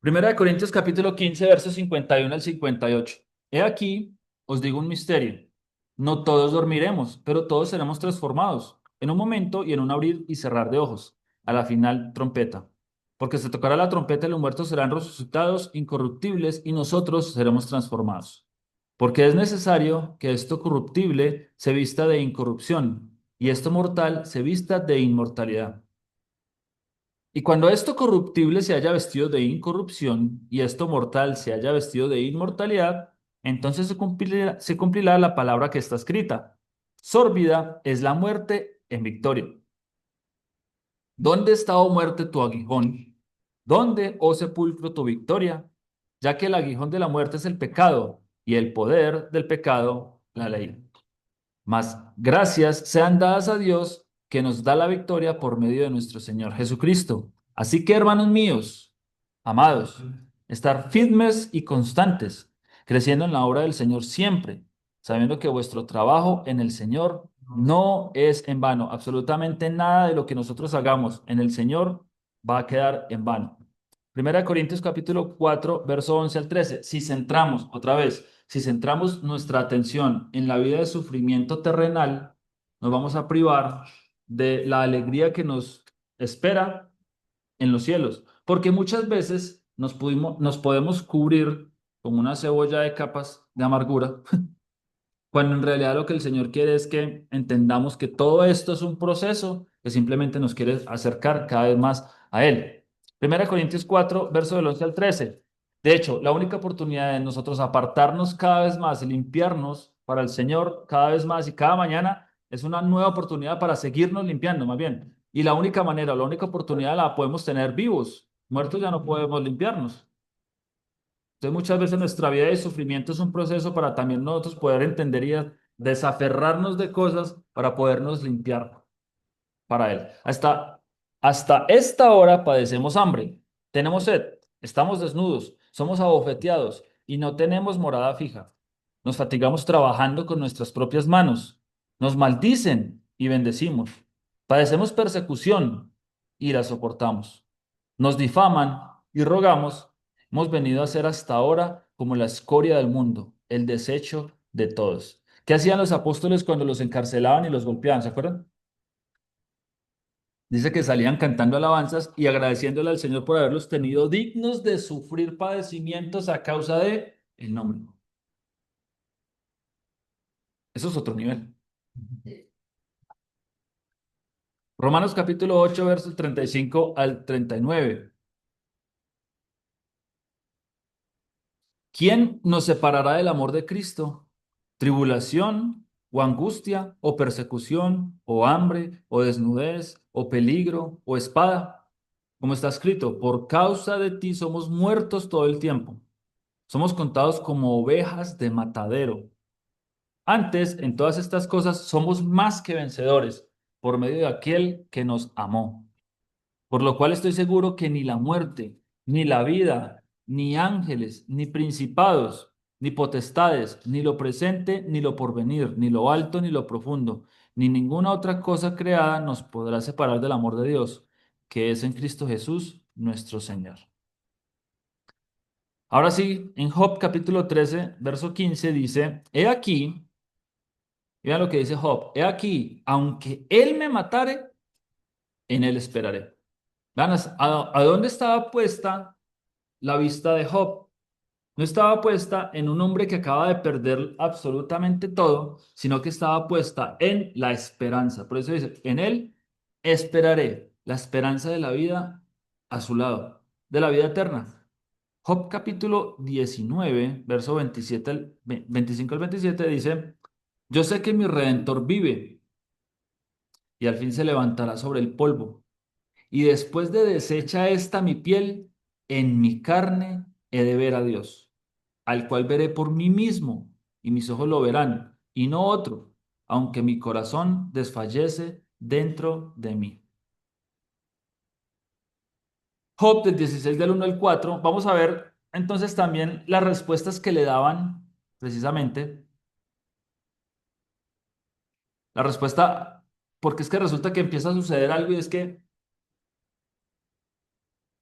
Primera de Corintios capítulo 15 versos 51 al 58. He aquí, os digo un misterio. No todos dormiremos, pero todos seremos transformados en un momento y en un abrir y cerrar de ojos. A la final, trompeta. Porque se tocará la trompeta y los muertos serán resucitados incorruptibles y nosotros seremos transformados. Porque es necesario que esto corruptible se vista de incorrupción y esto mortal se vista de inmortalidad. Y cuando esto corruptible se haya vestido de incorrupción y esto mortal se haya vestido de inmortalidad, entonces se cumplirá la palabra que está escrita. Sórbida es la muerte en victoria. ¿Dónde está, oh muerte, tu aguijón? ¿Dónde, oh sepulcro, tu victoria? Ya que el aguijón de la muerte es el pecado y el poder del pecado, la ley. Mas gracias sean dadas a Dios que nos da la victoria por medio de nuestro Señor Jesucristo. Así que, hermanos míos, amados, estar firmes y constantes, creciendo en la obra del Señor siempre, sabiendo que vuestro trabajo en el Señor no es en vano. Absolutamente nada de lo que nosotros hagamos en el Señor va a quedar en vano. Primera de Corintios capítulo 4 verso 11 al 13. Si centramos, otra vez, si centramos nuestra atención en la vida de sufrimiento terrenal, nos vamos a privar de la alegría que nos espera en los cielos, porque muchas veces nos podemos cubrir como una cebolla de capas de amargura, cuando en realidad lo que el Señor quiere es que entendamos que todo esto es un proceso que simplemente nos quiere acercar cada vez más a Él. Primera Corintios 4, verso del 11 al 13. De hecho, la única oportunidad de nosotros apartarnos cada vez más y limpiarnos para el Señor cada vez más y cada mañana es una nueva oportunidad para seguirnos limpiando, más bien. Y la única manera, la única oportunidad la podemos tener vivos. Muertos ya no podemos limpiarnos. Entonces, muchas veces nuestra vida de sufrimiento es un proceso para también nosotros poder entender y desaferrarnos de cosas para podernos limpiar para Él. Hasta esta hora padecemos hambre, tenemos sed, estamos desnudos, somos abofeteados y no tenemos morada fija. Nos fatigamos trabajando con nuestras propias manos, nos maldicen y bendecimos. Padecemos persecución y la soportamos. Nos difaman y rogamos. Hemos venido a ser hasta ahora como la escoria del mundo, el desecho de todos. ¿Qué hacían los apóstoles cuando los encarcelaban y los golpeaban? ¿Se acuerdan? Dice que salían cantando alabanzas y agradeciéndole al Señor por haberlos tenido dignos de sufrir padecimientos a causa de el nombre. Eso es otro nivel. Romanos capítulo 8, versos 35 al 39. ¿Quién nos separará del amor de Cristo? ¿Tribulación o angustia o persecución o hambre o desnudez o peligro o espada? Como está escrito, por causa de ti somos muertos todo el tiempo. Somos contados como ovejas de matadero. Antes, en todas estas cosas, somos más que vencedores por medio de aquel que nos amó. Por lo cual estoy seguro que ni la muerte, ni la vida, ni ángeles, ni principados, ni potestades, ni lo presente, ni lo porvenir, ni lo alto, ni lo profundo, ni ninguna otra cosa creada nos podrá separar del amor de Dios, que es en Cristo Jesús, nuestro Señor. Ahora sí, en Job capítulo 13, verso 15 dice, he aquí, vean lo que dice Job, he aquí, aunque él me matare, en él esperaré. Vean, ¿a dónde estaba puesta la vista de Job? No estaba puesta en un hombre que acaba de perder absolutamente todo, sino que estaba puesta en la esperanza. Por eso dice, en él esperaré la esperanza de la vida a su lado, de la vida eterna. Job capítulo 19, verso 27 25 al 27 dice, yo sé que mi redentor vive y al fin se levantará sobre el polvo. Y después de deshecha esta mi piel, en mi carne he de ver a Dios, al cual veré por mí mismo, y mis ojos lo verán, y no otro, aunque mi corazón desfallece dentro de mí. Job del 16 del 1 al 4. Vamos a ver entonces también las respuestas que le daban precisamente. La respuesta, porque es que resulta que empieza a suceder algo y es que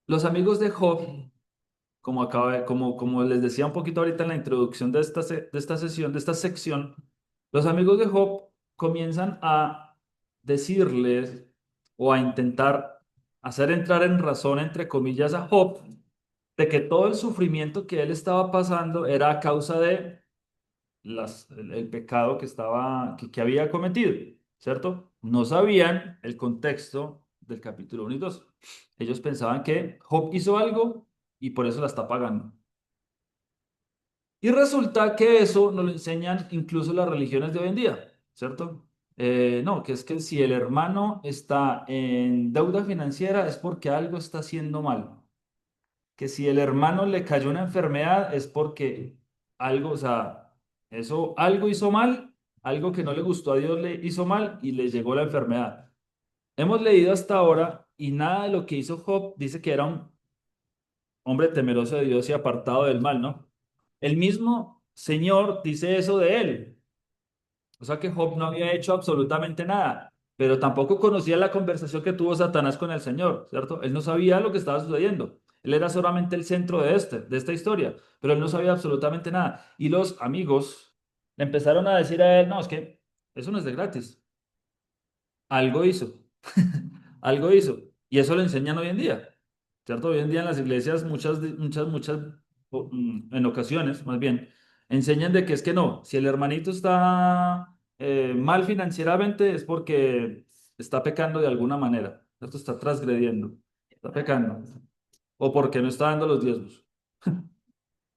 los amigos de Job, como les decía un poquito ahorita en la introducción de de esta sesión, de esta sección, los amigos de Job comienzan a decirles o a intentar hacer entrar en razón, entre comillas, a Job de que todo el sufrimiento que él estaba pasando era a causa de el pecado que había cometido, ¿cierto? No sabían el contexto del capítulo 1 y 2. Ellos pensaban que Job hizo algo y por eso la está pagando. Y resulta que eso nos lo enseñan incluso las religiones de hoy en día, ¿cierto? No, que es que si el hermano está en deuda financiera es porque algo está haciendo mal. Que si el hermano le cayó una enfermedad es porque algo, o sea, eso algo hizo mal, algo que no le gustó a Dios le hizo mal y le llegó la enfermedad. Hemos leído hasta ahora y nada de lo que hizo Job dice que era un hombre temeroso de Dios y apartado del mal, ¿no? El mismo Señor dice eso de él. O sea que Job no había hecho absolutamente nada, pero tampoco conocía la conversación que tuvo Satanás con el Señor, ¿cierto? Él no sabía lo que estaba sucediendo. Él era solamente el centro de esta historia, pero él no sabía absolutamente nada. Y los amigos le empezaron a decir a él, no, es que eso no es de gratis. Algo hizo. Algo hizo. Y eso lo enseñan hoy en día, ¿cierto? Hoy en día en las iglesias en ocasiones, más bien, enseñan de que es que no, si el hermanito está mal financieramente es porque está pecando de alguna manera, ¿cierto? Está transgrediendo, está pecando, o porque no está dando los diezmos.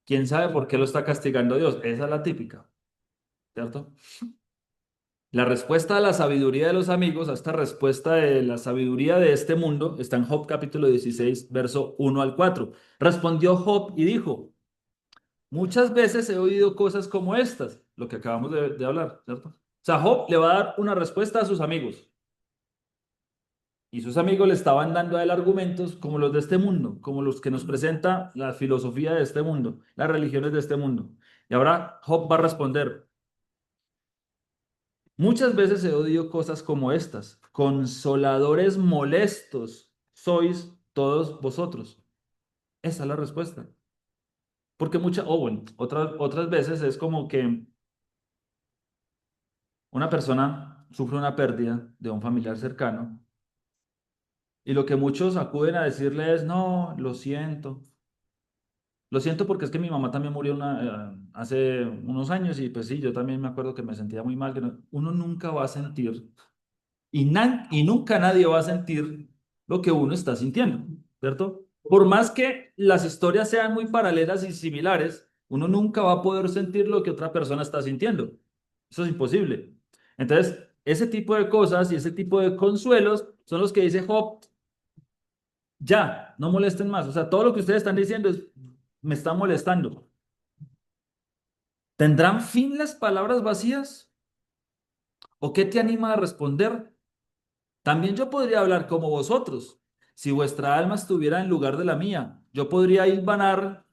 ¿Quién sabe por qué lo está castigando Dios? Esa es la típica, ¿cierto? La respuesta a la sabiduría de los amigos, a esta respuesta de la sabiduría de este mundo, está en Job capítulo 16, verso 1 al 4. Respondió Job y dijo, muchas veces he oído cosas como estas, lo que acabamos de hablar, ¿cierto? O sea, Job le va a dar una respuesta a sus amigos y sus amigos le estaban dando a él argumentos como los de este mundo, como los que nos presenta la filosofía de este mundo, las religiones de este mundo. Y ahora Job va a responder. Muchas veces he oído cosas como estas. Consoladores molestos sois todos vosotros. Esa es la respuesta. Porque bueno, otras veces es como que una persona sufre una pérdida de un familiar cercano y lo que muchos acuden a decirle es, no, lo siento. Lo siento porque es que mi mamá también murió hace unos años y pues sí, yo también me acuerdo que me sentía muy mal. Uno nunca va a sentir y nunca nadie va a sentir lo que uno está sintiendo, ¿cierto? Por más que las historias sean muy paralelas y similares, uno nunca va a poder sentir lo que otra persona está sintiendo. Eso es imposible. Entonces, ese tipo de cosas y ese tipo de consuelos son los que dice Job, ya, no molesten más. O sea, todo lo que ustedes están diciendo me está molestando. ¿Tendrán fin las palabras vacías? ¿O qué te anima a responder? También yo podría hablar como vosotros. Si vuestra alma estuviera en lugar de la mía, yo podría hilvanar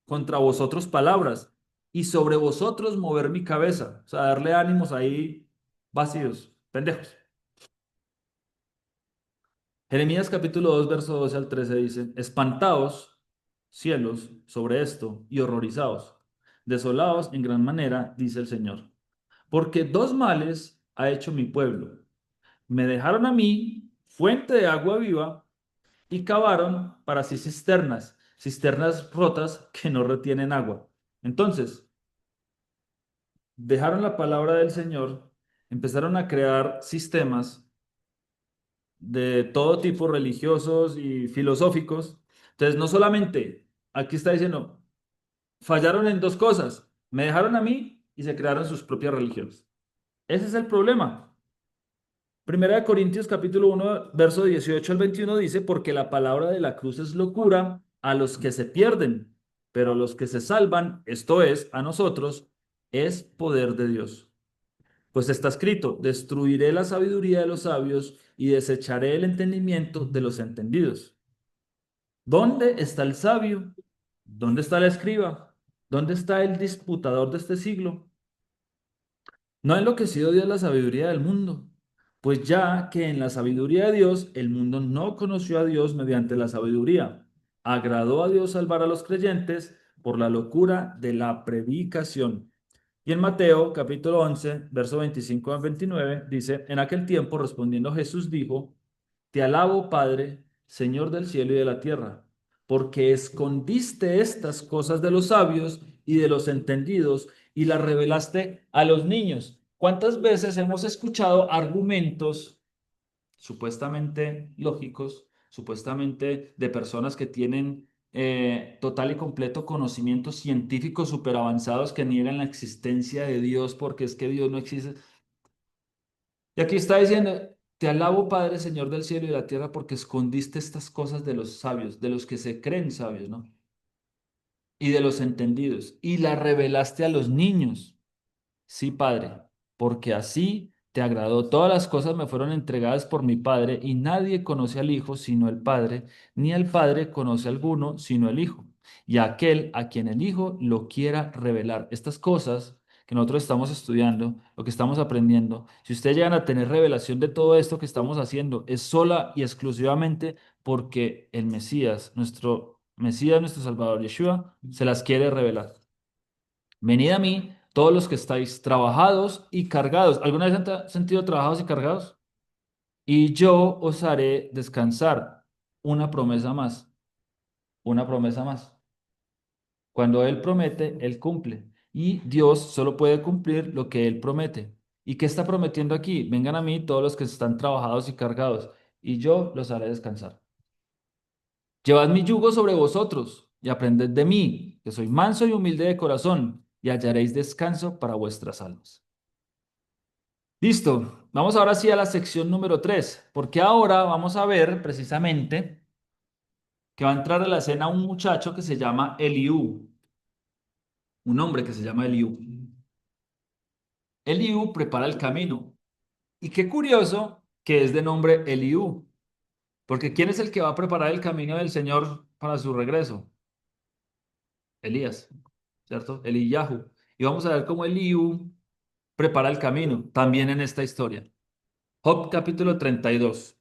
contra vosotros palabras y sobre vosotros mover mi cabeza. O sea, darle ánimos ahí vacíos, pendejos. Jeremías capítulo 2 verso 12 al 13 dice, espantaos, cielos, sobre esto y horrorizaos, desolaos en gran manera, dice el Señor. Porque dos males ha hecho mi pueblo. Me dejaron a mí, fuente de agua viva, y cavaron para sí cisternas, cisternas rotas que no retienen agua. Entonces, dejaron la palabra del Señor, empezaron a crear sistemas de todo tipo religiosos y filosóficos. Entonces, no solamente, aquí está diciendo, fallaron en dos cosas, me dejaron a mí y se crearon sus propias religiones. Ese es el problema. Primera de Corintios capítulo 1 verso 18 al 21 dice, porque la palabra de la cruz es locura a los que se pierden, pero a los que se salvan, esto es, a nosotros, es poder de Dios. Pues está escrito, destruiré la sabiduría de los sabios y desecharé el entendimiento de los entendidos. ¿Dónde está el sabio? ¿Dónde está el escriba? ¿Dónde está el disputador de este siglo? ¿No ha enloquecido Dios la sabiduría del mundo? Pues ya que en la sabiduría de Dios el mundo no conoció a Dios mediante la sabiduría, agradó a Dios salvar a los creyentes por la locura de la predicación. Y en Mateo capítulo 11, verso 25 al 29 dice, en aquel tiempo respondiendo Jesús dijo, te alabo, Padre, Señor del cielo y de la tierra, porque escondiste estas cosas de los sabios y de los entendidos y las revelaste a los niños. ¿Cuántas veces hemos escuchado argumentos supuestamente lógicos, supuestamente de personas que tienen total y completo conocimientos científicos súper avanzados que niegan la existencia de Dios porque es que Dios no existe? Y aquí está diciendo, te alabo Padre, Señor del cielo y de la tierra, porque escondiste estas cosas de los sabios, de los que se creen sabios, ¿no? Y de los entendidos, y las revelaste a los niños. Sí, Padre, porque así te agradó. Todas las cosas me fueron entregadas por mi Padre, y nadie conoce al Hijo sino el Padre, ni el Padre conoce a alguno sino el Hijo, y a aquel a quien el Hijo lo quiera revelar. Estas cosas que nosotros estamos estudiando, lo que estamos aprendiendo, si ustedes llegan a tener revelación de todo esto que estamos haciendo, es sola y exclusivamente porque el Mesías, nuestro Salvador Yeshua, se las quiere revelar. Venid a mí, todos los que estáis trabajados y cargados. ¿Alguna vez han sentido trabajados y cargados? Y yo os haré descansar. Una promesa más, una promesa más. Cuando Él promete, Él cumple. Y Dios solo puede cumplir lo que Él promete. ¿Y qué está prometiendo aquí? Vengan a mí todos los que están trabajados y cargados, y yo los haré descansar. Llevad mi yugo sobre vosotros y aprended de mí, que soy manso y humilde de corazón, y hallaréis descanso para vuestras almas. Listo, vamos ahora sí a la sección número 3, porque ahora vamos a ver precisamente que va a entrar a la escena un muchacho que se llama Eliú, un hombre que se llama Eliú. Eliú prepara el camino. Y qué curioso que es de nombre Eliú, porque ¿quién es el que va a preparar el camino del Señor para su regreso? Elías, ¿cierto? Eliyahu. Y vamos a ver cómo Eliú prepara el camino también en esta historia. Job capítulo 32.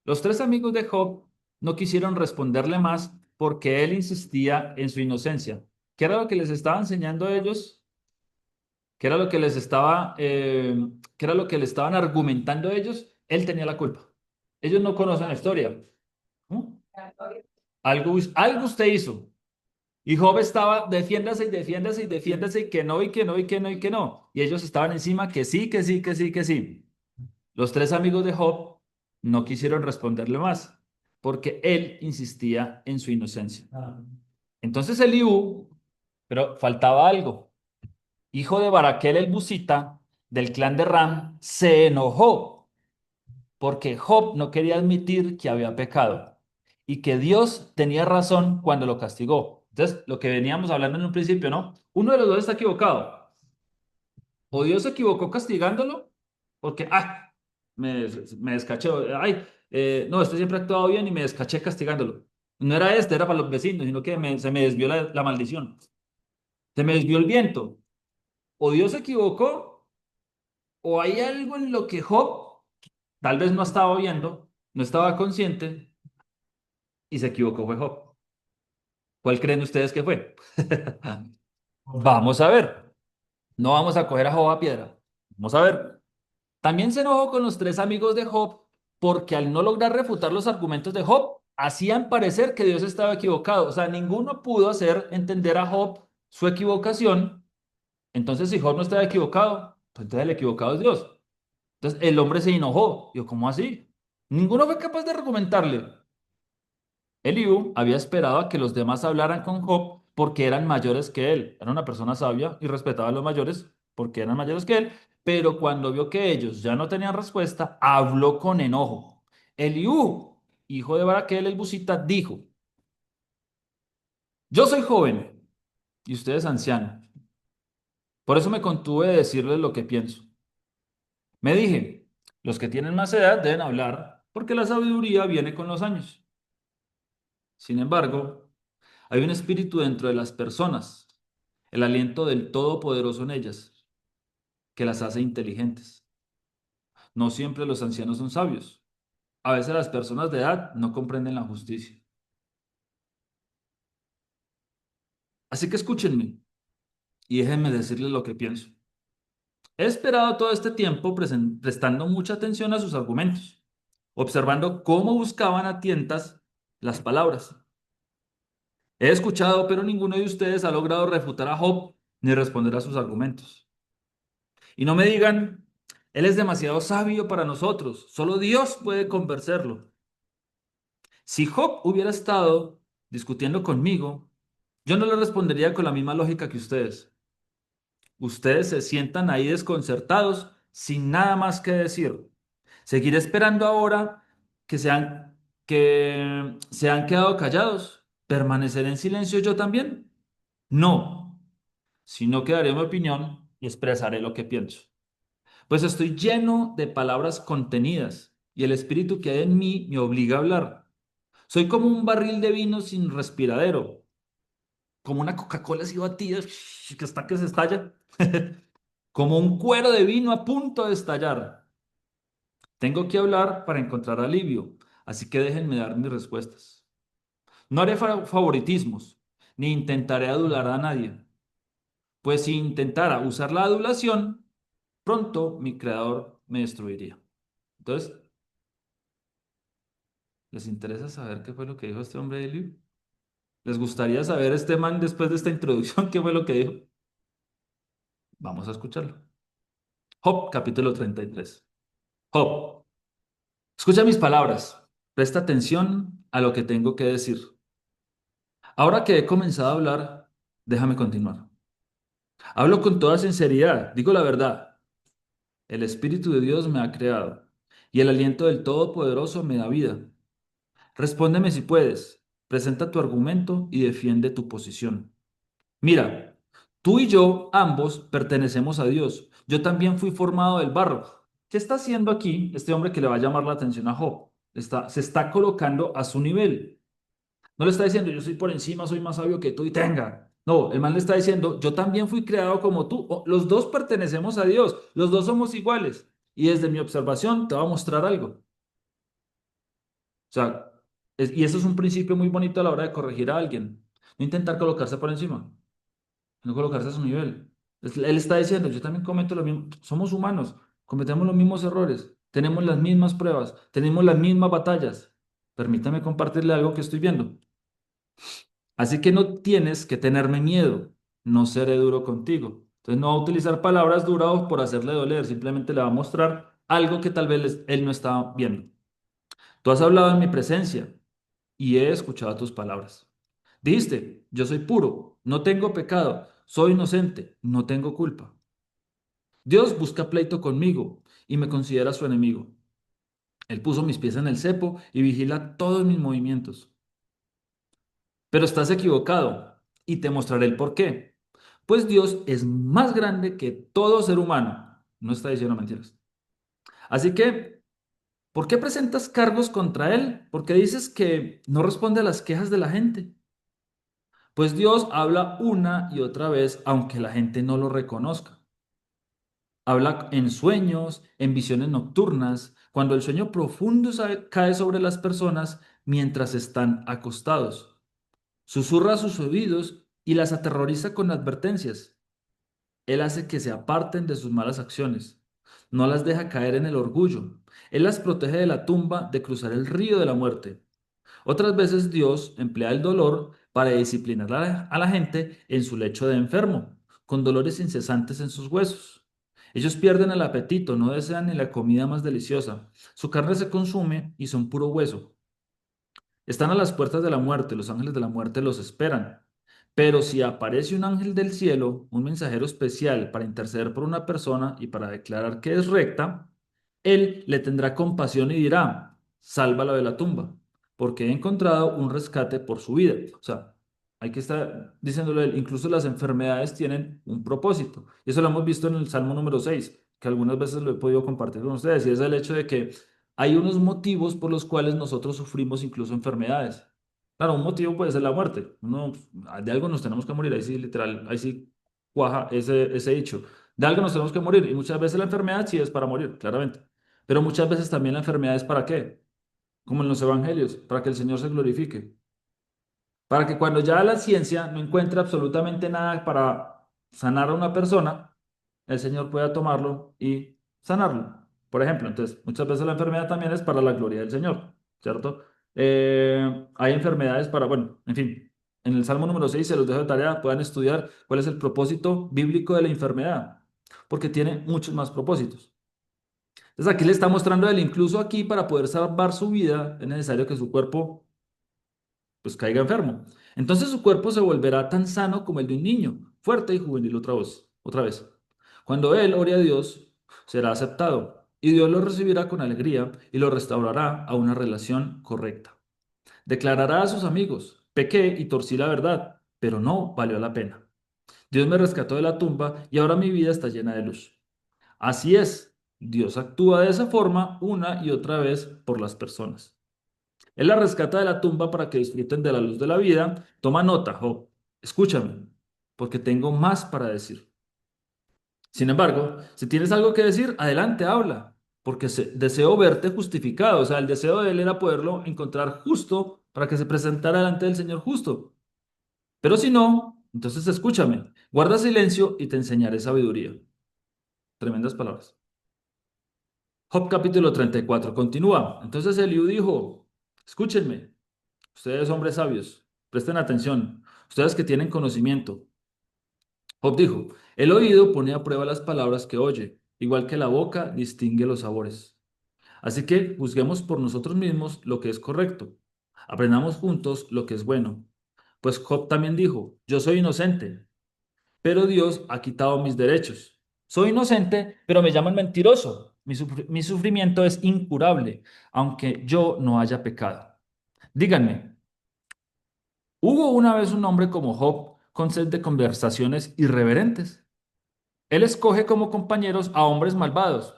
Los tres amigos de Job no quisieron responderle más porque él insistía en su inocencia. ¿Qué era lo que les estaba enseñando a ellos? ¿Qué era lo que les estaba, qué era lo que le estaban argumentando a ellos? Él tenía la culpa. Ellos no conocen la historia. ¿No? Algo usted hizo. Y Job estaba, defiéndase y defiéndase y defiéndase y que no, y que no, y que no, y que no. Y ellos estaban encima que sí, que sí, que sí, que sí. Los tres amigos de Job no quisieron responderle más, porque él insistía en su inocencia. Entonces Eliú, pero faltaba algo. Hijo de Baraquel el Busita, del clan de Ram, se enojó porque Job no quería admitir que había pecado y que Dios tenía razón cuando lo castigó. Entonces, lo que veníamos hablando en un principio, ¿no? Uno de los dos está equivocado. O Dios se equivocó castigándolo, porque, me descaché, no, este siempre ha actuado bien y me descaché castigándolo. No era este, era para los vecinos, sino que se me desvió la maldición. Se me desvió el viento. O Dios se equivocó, o hay algo en lo que Job tal vez no estaba viendo, no estaba consciente y se equivocó fue Job. ¿Cuál creen ustedes que fue? Vamos a ver. No vamos a coger a Job a piedra. Vamos a ver. También se enojó con los tres amigos de Job porque al no lograr refutar los argumentos de Job, hacían parecer que Dios estaba equivocado. O sea, ninguno pudo hacer entender a Job su equivocación. Entonces, si Job no estaba equivocado, pues entonces el equivocado es Dios. Entonces el hombre se enojó. Yo, ¿cómo así? Ninguno fue capaz de argumentarle. Eliú había esperado a que los demás hablaran con Job porque eran mayores que él. Era una persona sabia y respetaba a los mayores porque eran mayores que él. Pero cuando vio que ellos ya no tenían respuesta, habló con enojo. Eliú, hijo de Baraquel el Busita, dijo, yo soy joven y usted es anciano. Por eso me contuve de decirles lo que pienso. Me dije, los que tienen más edad deben hablar, porque la sabiduría viene con los años. Sin embargo, hay un espíritu dentro de las personas, el aliento del Todopoderoso en ellas, que las hace inteligentes. No siempre los ancianos son sabios. A veces las personas de edad no comprenden la justicia. Así que escúchenme y déjenme decirles lo que pienso. He esperado todo este tiempo prestando mucha atención a sus argumentos, observando cómo buscaban a tientas las palabras. He escuchado, pero ninguno de ustedes ha logrado refutar a Job ni responder a sus argumentos. Y no me digan, él es demasiado sabio para nosotros, solo Dios puede convencerlo. Si Job hubiera estado discutiendo conmigo, yo no le respondería con la misma lógica que ustedes. Ustedes se sientan ahí desconcertados sin nada más que decir. Seguir esperando ahora que se han quedado callados. ¿Permanecer en silencio yo también? No, si no quedaré mi opinión y expresaré lo que pienso. Pues estoy lleno de palabras contenidas y el espíritu que hay en mí me obliga a hablar. Soy como un barril de vino sin respiradero, como una Coca-Cola así batida que está que se estalla, como un cuero de vino a punto de estallar. Tengo que hablar para encontrar alivio, así que déjenme dar mis respuestas. No haré favoritismos, ni intentaré adular a nadie, pues si intentara usar la adulación, pronto mi creador me destruiría. Entonces, ¿les interesa saber qué fue lo que dijo este hombre de Eliú? ¿Les gustaría saber este man después de esta introducción qué fue lo que dijo? Vamos a escucharlo. Job, capítulo 33. Job, escucha mis palabras. Presta atención a lo que tengo que decir. Ahora que he comenzado a hablar, déjame continuar. Hablo con toda sinceridad, digo la verdad. El Espíritu de Dios me ha creado y el aliento del Todopoderoso me da vida. Respóndeme si puedes. Presenta tu argumento y defiende tu posición. Mira, tú y yo ambos pertenecemos a Dios. Yo también fui formado del barro. ¿Qué está haciendo aquí este hombre que le va a llamar la atención a Job? Se está colocando a su nivel. No le está diciendo, yo soy por encima, soy más sabio que tú y tenga. No, el man le está diciendo, yo también fui creado como tú. Los dos pertenecemos a Dios, los dos somos iguales. Y desde mi observación te voy a mostrar algo. O sea, y eso es un principio muy bonito a la hora de corregir a alguien. No intentar colocarse por encima, no colocarse a su nivel. Él está diciendo, yo también cometo lo mismo, somos humanos, cometemos los mismos errores, tenemos las mismas pruebas, tenemos las mismas batallas. Permítame compartirle algo que estoy viendo. Así que no tienes que tenerme miedo, no seré duro contigo. Entonces no va a utilizar palabras duras por hacerle doler, simplemente le va a mostrar algo que tal vez él no estaba viendo. Tú has hablado en mi presencia y he escuchado tus palabras. Dijiste, yo soy puro, no tengo pecado, soy inocente, no tengo culpa. Dios busca pleito conmigo y me considera su enemigo. Él puso mis pies en el cepo y vigila todos mis movimientos. Pero estás equivocado y te mostraré el por qué. Pues Dios es más grande que todo ser humano. No está diciendo mentiras. Así que, ¿por qué presentas cargos contra Él? Porque dices que no responde a las quejas de la gente. Pues Dios habla una y otra vez, aunque la gente no lo reconozca. Habla en sueños, en visiones nocturnas, cuando el sueño profundo cae sobre las personas mientras están acostados. Susurra a sus oídos y las aterroriza con advertencias. Él hace que se aparten de sus malas acciones. No las deja caer en el orgullo. Él las protege de la tumba, de cruzar el río de la muerte. Otras veces Dios emplea el dolor para disciplinar a la gente en su lecho de enfermo, con dolores incesantes en sus huesos. Ellos pierden el apetito, no desean ni la comida más deliciosa. Su carne se consume y son puro hueso. Están a las puertas de la muerte, los ángeles de la muerte los esperan. Pero si aparece un ángel del cielo, un mensajero especial para interceder por una persona y para declarar que es recta, él le tendrá compasión y dirá, sálvalo de la tumba, porque he encontrado un rescate por su vida. O sea, hay que estar diciéndole, a él, incluso las enfermedades tienen un propósito. Y eso lo hemos visto en el Salmo número 6, que algunas veces lo he podido compartir con ustedes, y es el hecho de que hay unos motivos por los cuales nosotros sufrimos incluso enfermedades. Claro, un motivo puede ser la muerte. Uno, de algo nos tenemos que morir, ahí sí, literal, ahí sí cuaja ese dicho. De algo nos tenemos que morir y muchas veces la enfermedad sí es para morir, claramente. Pero muchas veces también la enfermedad es para qué, como en los evangelios, para que el Señor se glorifique. Para que cuando ya la ciencia no encuentre absolutamente nada para sanar a una persona, el Señor pueda tomarlo y sanarlo. Por ejemplo, entonces, muchas veces la enfermedad también es para la gloria del Señor, ¿cierto? Hay enfermedades para, bueno, en fin, en el Salmo número 6 se los dejo de tarea, puedan estudiar cuál es el propósito bíblico de la enfermedad, porque tiene muchos más propósitos. Entonces, aquí le está mostrando él, incluso aquí para poder salvar su vida, es necesario que su cuerpo pues caiga enfermo. Entonces su cuerpo se volverá tan sano como el de un niño, fuerte y juvenil otra vez, otra vez. Cuando él ore a Dios, será aceptado y Dios lo recibirá con alegría y lo restaurará a una relación correcta. Declarará a sus amigos, pequé y torcí la verdad, pero no valió la pena. Dios me rescató de la tumba y ahora mi vida está llena de luz. Así es, Dios actúa de esa forma una y otra vez por las personas. Él la rescata de la tumba para que disfruten de la luz de la vida. Toma nota, Job. Escúchame, porque tengo más para decir. Sin embargo, si tienes algo que decir, adelante, habla, porque deseo verte justificado. O sea, el deseo de él era poderlo encontrar justo para que se presentara delante del Señor justo. Pero si no, entonces escúchame, guarda silencio y te enseñaré sabiduría. Tremendas palabras. Job capítulo 34 continúa. Entonces Eliú dijo, escúchenme. Ustedes, hombres sabios, presten atención. Ustedes que tienen conocimiento. Job dijo, el oído pone a prueba las palabras que oye, igual que la boca distingue los sabores. Así que juzguemos por nosotros mismos lo que es correcto. Aprendamos juntos lo que es bueno. Pues Job también dijo, yo soy inocente, pero Dios ha quitado mis derechos. Soy inocente, pero me llaman mentiroso. Mi sufrimiento es incurable, aunque yo no haya pecado. Díganme, hubo una vez un hombre como Job con sed de conversaciones irreverentes. Él escoge como compañeros a hombres malvados,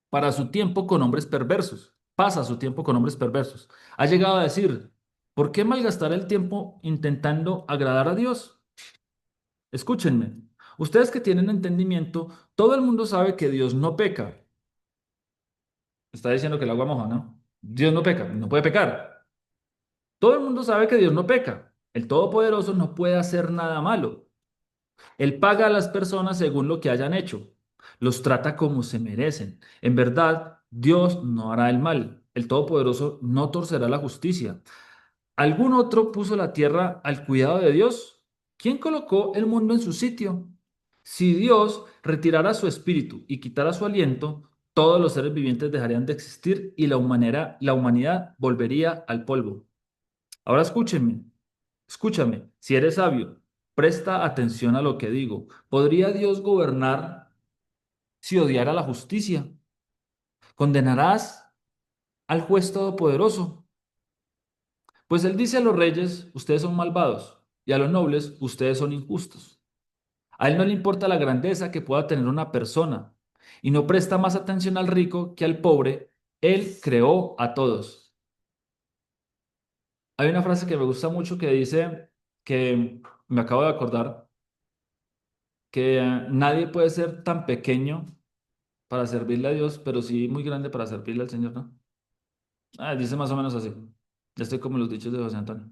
para su tiempo con hombres perversos. Pasa su tiempo con hombres perversos. Ha llegado a decir, ¿por qué malgastar el tiempo intentando agradar a Dios? Escúchenme. Ustedes que tienen entendimiento, todo el mundo sabe que Dios no peca. Está diciendo que el agua moja, ¿no? Dios no peca, no puede pecar. Todo el mundo sabe que Dios no peca. El Todopoderoso no puede hacer nada malo. Él paga a las personas según lo que hayan hecho. Los trata como se merecen. En verdad, Dios no hará el mal. El Todopoderoso no torcerá la justicia. ¿Algún otro puso la tierra al cuidado de Dios? ¿Quién colocó el mundo en su sitio? Si Dios retirara su espíritu y quitara su aliento, todos los seres vivientes dejarían de existir y la humanidad volvería al polvo. Ahora escúchenme, escúchame, si eres sabio, presta atención a lo que digo. ¿Podría Dios gobernar si odiara la justicia? ¿Condenarás al juez todopoderoso? Pues él dice a los reyes, ustedes son malvados, y a los nobles, ustedes son injustos. A él no le importa la grandeza que pueda tener una persona, y no presta más atención al rico que al pobre. Él creó a todos. Hay una frase que me gusta mucho que dice, que me acabo de acordar, que nadie puede ser tan pequeño para servirle a Dios, pero sí muy grande para servirle al Señor, ¿no? Dice más o menos así. Ya estoy como los dichos de José Antonio.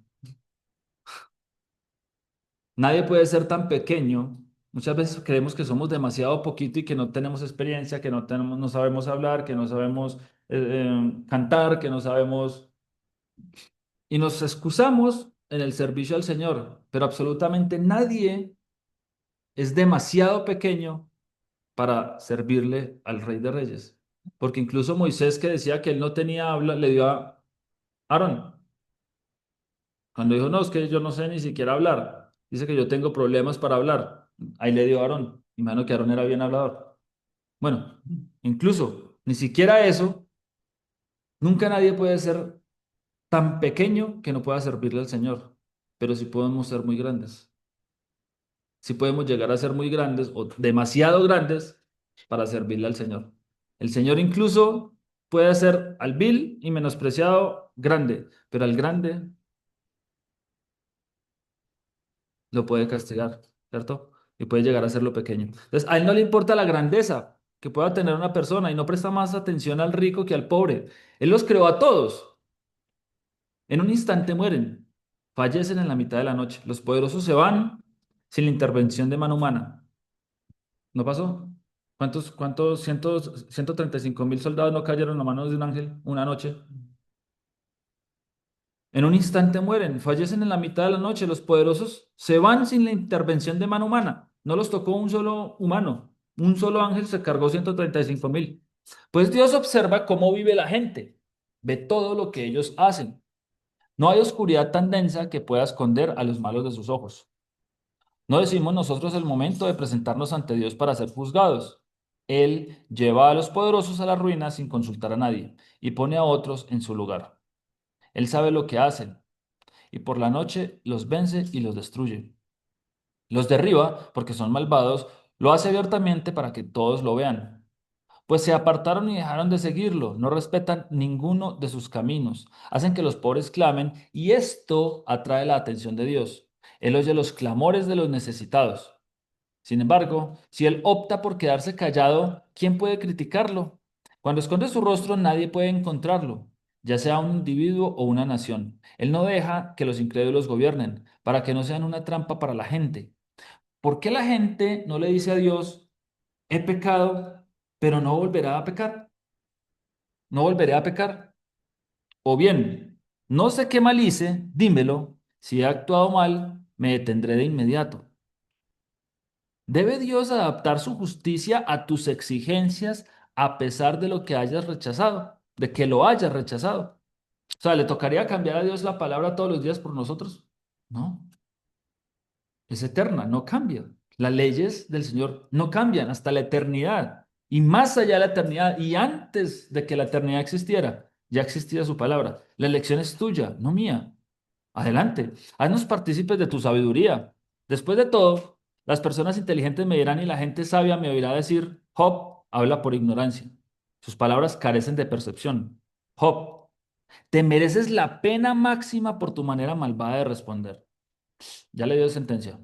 Nadie puede ser tan pequeño. Muchas veces creemos que somos demasiado poquito y que no tenemos experiencia, que no sabemos hablar, que no sabemos cantar, que no sabemos... Y nos excusamos en el servicio al Señor, pero absolutamente nadie es demasiado pequeño para servirle al Rey de Reyes. Porque incluso Moisés, que decía que él no tenía habla, le dio a Aarón. Cuando dijo, no, es que yo no sé ni siquiera hablar. Dice que yo tengo problemas para hablar. Ahí le dio a Aarón. Imagino que Aarón era bien hablador. Bueno, incluso, ni siquiera eso, nunca nadie puede ser tan pequeño que no pueda servirle al Señor, pero sí podemos ser muy grandes. Sí podemos llegar a ser muy grandes o demasiado grandes para servirle al Señor. El Señor incluso puede hacer al vil y menospreciado grande, pero al grande lo puede castigar, ¿cierto? Y puede llegar a serlo pequeño. Entonces, a él no le importa la grandeza que pueda tener una persona y no presta más atención al rico que al pobre. Él los creó a todos. En un instante mueren, fallecen en la mitad de la noche. Los poderosos se van sin la intervención de mano humana. ¿No pasó? ¿Cuántos 135.000 soldados no cayeron en las manos de un ángel una noche? En un instante mueren, fallecen en la mitad de la noche. Los poderosos se van sin la intervención de mano humana. No los tocó un solo humano. Un solo ángel se cargó 135.000. Pues Dios observa cómo vive la gente. Ve todo lo que ellos hacen. No hay oscuridad tan densa que pueda esconder a los malos de sus ojos. No decimos nosotros el momento de presentarnos ante Dios para ser juzgados. Él lleva a los poderosos a la ruina sin consultar a nadie y pone a otros en su lugar. Él sabe lo que hacen y por la noche los vence y los destruye. Los derriba porque son malvados, lo hace abiertamente para que todos lo vean. Pues se apartaron y dejaron de seguirlo, no respetan ninguno de sus caminos, hacen que los pobres clamen y esto atrae la atención de Dios. Él oye los clamores de los necesitados. Sin embargo, si él opta por quedarse callado, ¿quién puede criticarlo? Cuando esconde su rostro, nadie puede encontrarlo, ya sea un individuo o una nación. Él no deja que los incrédulos gobiernen, para que no sean una trampa para la gente. ¿Por qué la gente no le dice a Dios, he pecado, pero no volverá a pecar? ¿No volveré a pecar? O bien, no sé qué mal hice, dímelo. Si he actuado mal, me detendré de inmediato. ¿Debe Dios adaptar su justicia a tus exigencias a pesar de lo que hayas rechazado, de que lo hayas rechazado? O sea, ¿le tocaría cambiar a Dios la palabra todos los días por nosotros? No, es eterna, no cambia. Las leyes del Señor no cambian hasta la eternidad y más allá de la eternidad y antes de que la eternidad existiera, ya existía su palabra. La elección es tuya, no mía. Adelante, haznos partícipes de tu sabiduría. Después de todo, las personas inteligentes me dirán y la gente sabia me oirá decir, Job habla por ignorancia. Sus palabras carecen de percepción. Job, te mereces la pena máxima por tu manera malvada de responder. Ya le dio sentencia.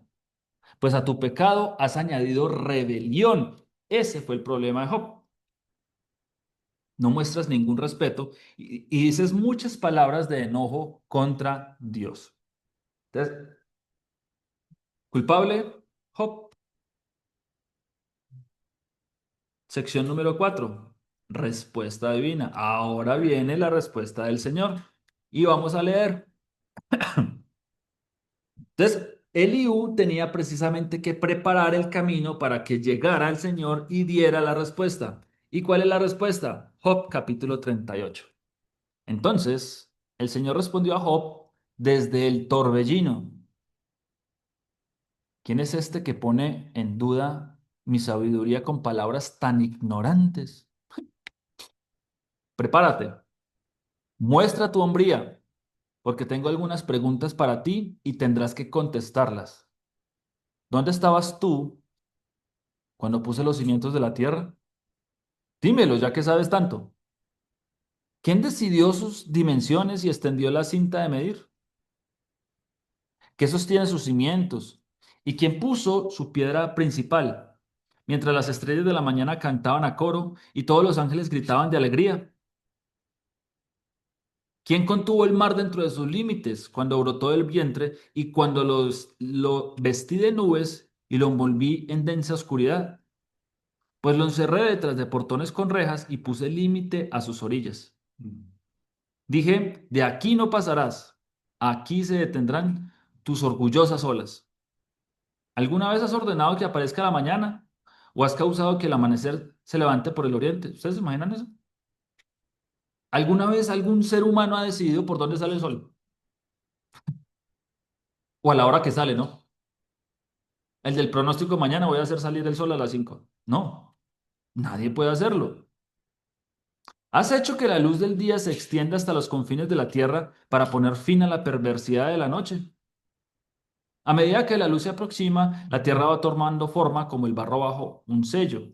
Pues a tu pecado has añadido rebelión. Ese fue el problema de Job. No muestras ningún respeto y dices muchas palabras de enojo contra Dios. Entonces, culpable, Job. Sección número 4. Respuesta divina. Ahora viene la respuesta del Señor. Y vamos a leer. Entonces, Eliú tenía precisamente que preparar el camino para que llegara el Señor y diera la respuesta. ¿Y cuál es la respuesta? Job capítulo 38. Entonces, el Señor respondió a Job desde el torbellino. ¿Quién es este que pone en duda mi sabiduría con palabras tan ignorantes? Prepárate, muestra tu hombría, porque tengo algunas preguntas para ti y tendrás que contestarlas. ¿Dónde estabas tú cuando puse los cimientos de la tierra? Dímelo, ya que sabes tanto. ¿Quién decidió sus dimensiones y extendió la cinta de medir? ¿Qué sostiene sus cimientos? ¿Y quién puso su piedra principal? Mientras las estrellas de la mañana cantaban a coro y todos los ángeles gritaban de alegría. ¿Quién contuvo el mar dentro de sus límites cuando brotó del vientre y cuando lo vestí de nubes y lo envolví en densa oscuridad? Pues lo encerré detrás de portones con rejas y puse límite a sus orillas. Dije, de aquí no pasarás, aquí se detendrán tus orgullosas olas. ¿Alguna vez has ordenado que aparezca la mañana o has causado que el amanecer se levante por el oriente? ¿Ustedes se imaginan eso? ¿Alguna vez algún ser humano ha decidido por dónde sale el sol? O a la hora que sale, ¿no? El del pronóstico mañana voy a hacer salir el sol a las 5. No, nadie puede hacerlo. Has hecho que la luz del día se extienda hasta los confines de la tierra para poner fin a la perversidad de la noche. A medida que la luz se aproxima, la tierra va tomando forma como el barro bajo un sello.